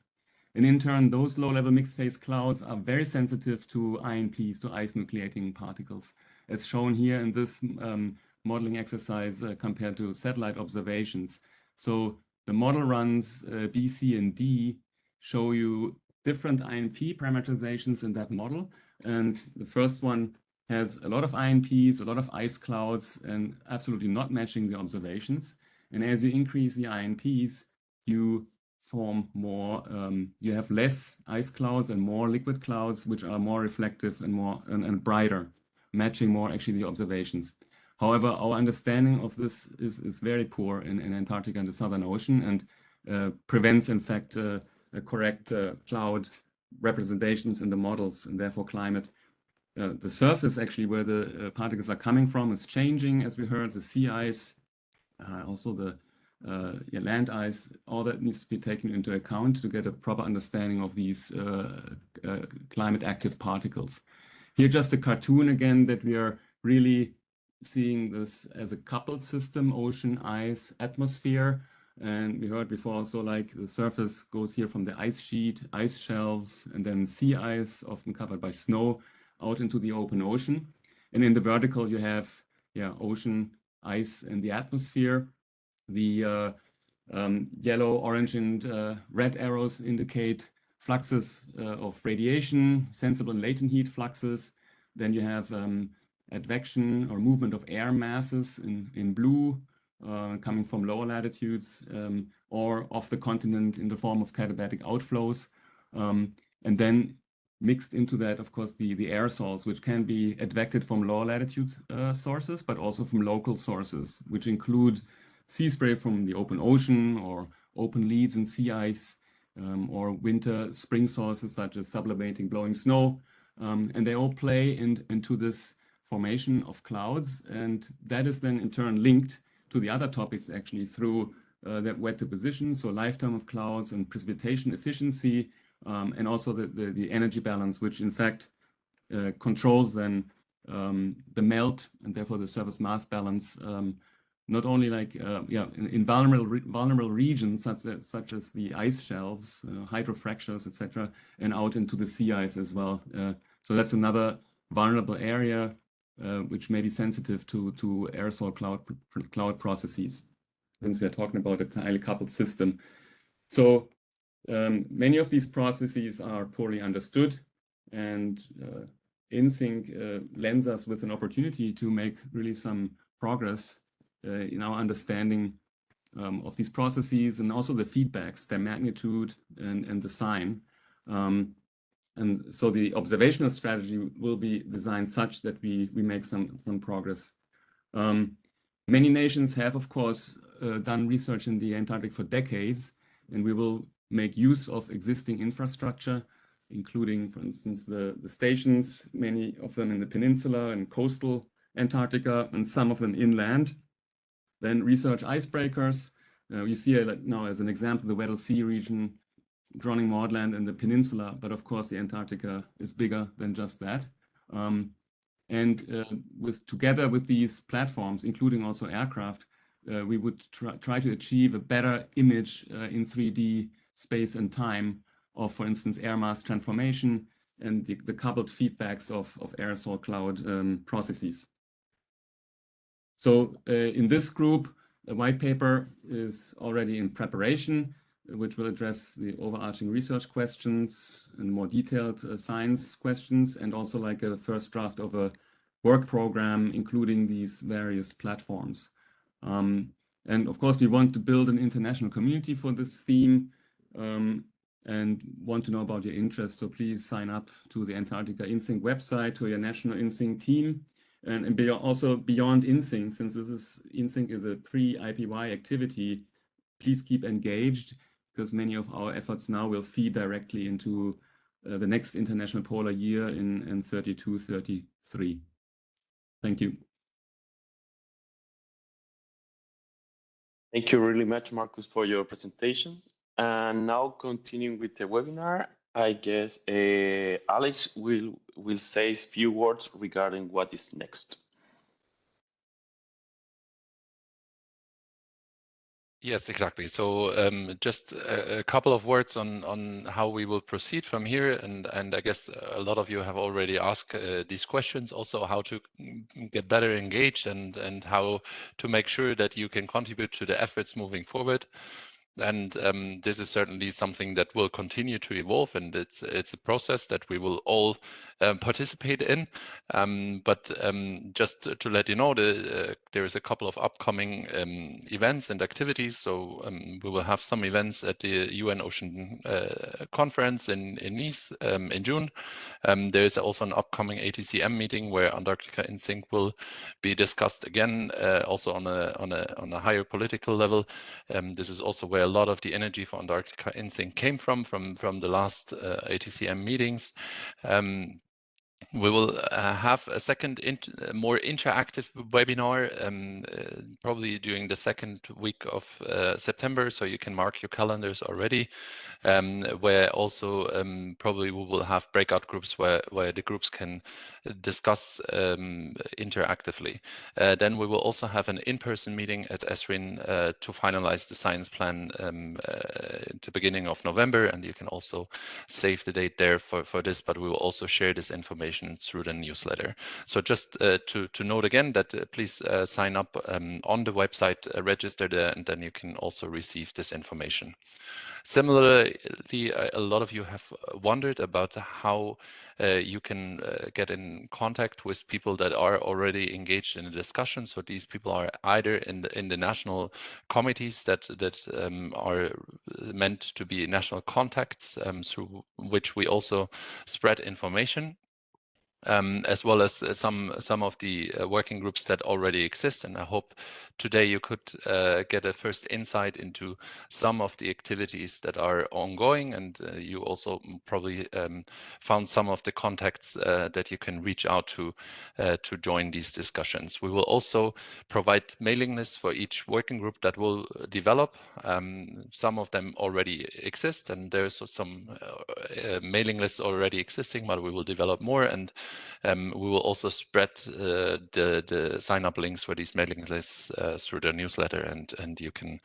And in turn, those low-level mixed-phase clouds are very sensitive to INPs, to ice nucleating particles, as shown here in this modeling exercise compared to satellite observations. So the model runs B, C, and D show you different INP parameterizations in that model. And the first one has a lot of INPs, a lot of ice clouds, and absolutely not matching the observations. And as you increase the INPs, you form more, you have less ice clouds and more liquid clouds, which are more reflective and more and brighter, matching more actually the observations. However, our understanding of this is very poor in Antarctica and the Southern Ocean, and prevents, in fact, correct cloud representations in the models, and therefore climate. The surface, actually, where the particles are coming from is changing, as we heard, the sea ice, also the land ice. All that needs to be taken into account to get a proper understanding of these climate active particles. Here, just a cartoon again, that we are really seeing this as a coupled system, ocean, ice, atmosphere. And we heard before also, the surface goes here from the ice sheet, ice shelves, and then sea ice, often covered by snow, out into the open ocean. And in the vertical, you have ocean, ice, and the atmosphere. The yellow, orange, and red arrows indicate fluxes of radiation, sensible and latent heat fluxes. Then you have advection or movement of air masses in blue, coming from lower latitudes or off the continent in the form of katabatic outflows. And then mixed into that, of course, the aerosols, which can be advected from lower latitude sources, but also from local sources, which include sea spray from the open ocean or open leads in sea ice, or winter spring sources such as sublimating blowing snow. And they all play into this formation of clouds. And that is then in turn linked to the other topics actually through that wet deposition, so lifetime of clouds and precipitation efficiency, and also the energy balance, which in fact controls then the melt and therefore the surface mass balance, not only like in vulnerable regions such as the ice shelves, hydrofractures, etc., and out into the sea ice as well. So that's another vulnerable area which may be sensitive to aerosol cloud processes, since we are talking about a highly coupled system. So many of these processes are poorly understood, and InSync lends us with an opportunity to make really some progress in our understanding of these processes, and also the feedbacks, their magnitude and the sign. And so the observational strategy will be designed such that we make some progress. Many nations have, of course, done research in the Antarctic for decades, and we will make use of existing infrastructure, including, for instance, the stations, many of them in the peninsula and coastal Antarctica, and some of them inland. Then research icebreakers. You see now as an example, the Weddell Sea region, Groningen Maudland and the peninsula, but of course the Antarctica is bigger than just that. Together with these platforms, including also aircraft, we would try to achieve a better image in 3D space and time of, for instance, air mass transformation and the coupled feedbacks of aerosol cloud processes. So in this group, a white paper is already in preparation, which will address the overarching research questions and more detailed science questions, and also like a first draft of a work program, including these various platforms. And of course, we want to build an international community for this theme, and want to know about your interest. So please sign up to the Antarctica InSync website, to your national InSync team, and also beyond InSync, since InSync is a pre-IPY activity, please keep engaged, because many of our efforts now will feed directly into the next International Polar Year in 32-33. Thank you. Thank you really much, Marcus, for your presentation. And now continuing with the webinar, I guess Alex will say a few words regarding what is next. Yes, exactly. So just a couple of words on how we will proceed from here. And I guess a lot of you have already asked these questions, also how to get better engaged and how to make sure that you can contribute to the efforts moving forward. And this is certainly something that will continue to evolve, and it's a process that we will all participate in. But just to let you know, there is a couple of upcoming events and activities. So we will have some events at the UN Ocean Conference in Nice in June. There is also an upcoming ATCM meeting where Antarctica InSync will be discussed again, also on a higher political level. This is also where a lot of the energy for Antarctica InSync came from the last ATCM meetings. We will have a second more interactive webinar probably during the second week of September, so you can mark your calendars already, where also probably we will have breakout groups where the groups can discuss interactively. Then we will also have an in-person meeting at ESRIN to finalize the science plan at the beginning of November, and you can also save the date there for this, but we will also share this information through the newsletter. So just to note again that please sign up on the website, register there, and then you can also receive this information. Similarly, a lot of you have wondered about how you can get in contact with people that are already engaged in a discussion. So these people are either in the national committees that are meant to be national contacts through which we also spread information. as well as some of the working groups that already exist. And I hope today you could get a first insight into some of the activities that are ongoing, and you also probably found some of the contacts that you can reach out to join these discussions. We will also provide mailing lists for each working group that will develop. Some of them already exist, and there's some mailing lists already existing, but we will develop more, and we will also spread the sign-up links for these mailing lists through the newsletter, and you can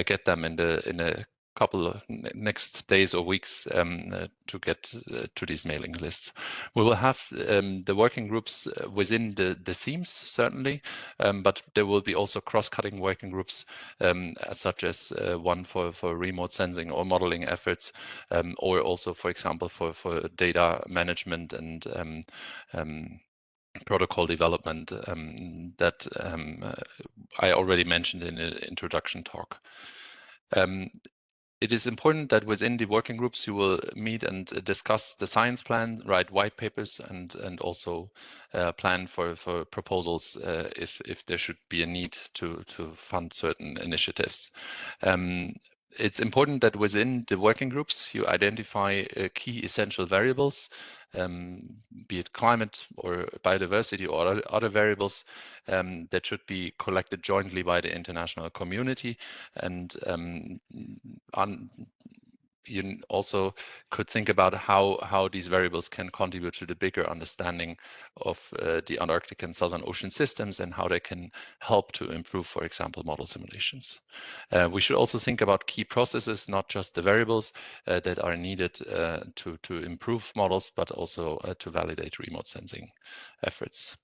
get them in a couple of next days or weeks to get to these mailing lists. We will have the working groups within the themes, certainly, but there will be also cross-cutting working groups, such as one for remote sensing or modeling efforts, or also, for example, for data management and protocol development that I already mentioned in the introduction talk. It is important that within the working groups you will meet and discuss the science plan, write white papers, and also plan for proposals if there should be a need to fund certain initiatives. It's important that within the working groups you identify key essential variables, be it climate or biodiversity or other variables that should be collected jointly by the international community. And you also could think about how these variables can contribute to the bigger understanding of the Antarctic and Southern Ocean systems and how they can help to improve, for example, model simulations. We should also think about key processes, not just the variables that are needed to improve models, but also to validate remote sensing efforts.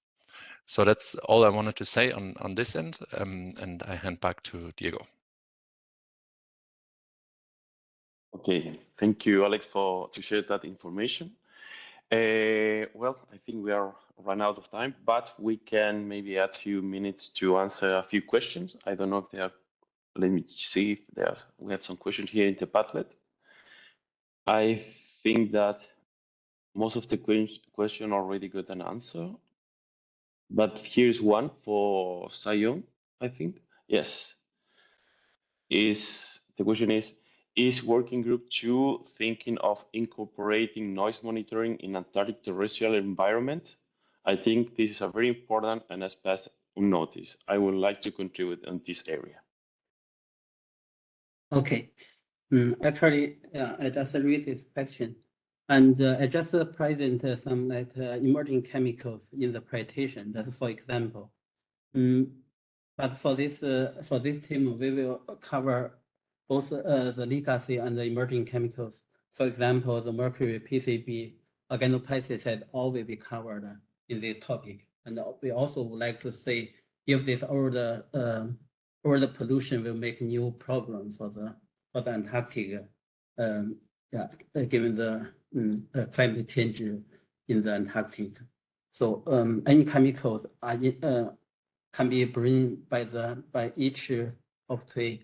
So that's all I wanted to say on this end, and I hand back to Diego. Okay, thank you, Alex, to share that information. Well, I think we are run out of time, but we can maybe add a few minutes to answer a few questions. I don't know if there are, let me see if we have some questions here in the Padlet. I think that most of the question already got an answer, but here's one for Sion, I think. Yes. The question is Working Group 2 thinking of incorporating noise monitoring in Antarctic terrestrial environment? I think this is a very important and has passed unnoticed. I would like to contribute in this area. Okay. Actually, I just read this question, and I just present some emerging chemicals in the presentation. That's for example. But for this team, we will cover both the legacy and the emerging chemicals. For example, the mercury, PCB, organopesticide, all will be covered in this topic. And we also would like to say if this all the pollution will make new problems for the Antarctic, given the climate change in the Antarctic. So any chemicals are can be brought by each of the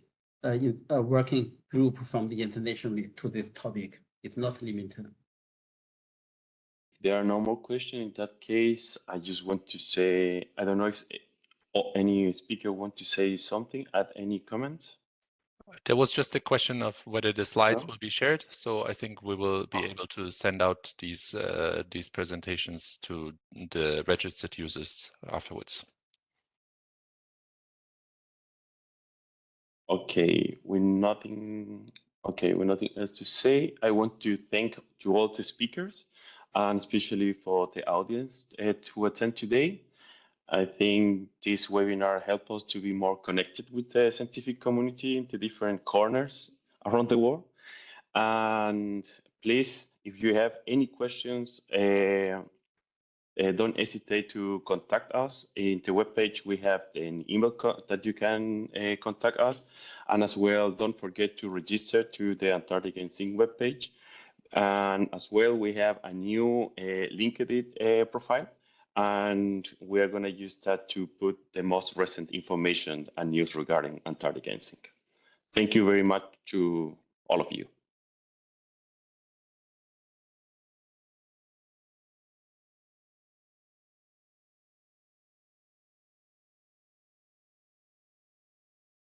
working group from the internationally to this topic. It's not limited. There are no more questions. In that case, I just want to say, I don't know if any speaker want to say something, add any comments? There was just a question of whether the slides will be shared. So I think we will be able to send out these presentations to the registered users afterwards. Okay, with nothing else to say. I want to thank to all the speakers and especially for the audience to attend today. I think this webinar helped us to be more connected with the scientific community in the different corners around the world. And please, if you have any questions, don't hesitate to contact us. In the webpage, we have an email that you can contact us. And as well, don't forget to register to the Antarctic InSync webpage. And as well, we have a new LinkedIn profile. And we are going to use that to put the most recent information and news regarding Antarctic InSync. Thank you very much to all of you.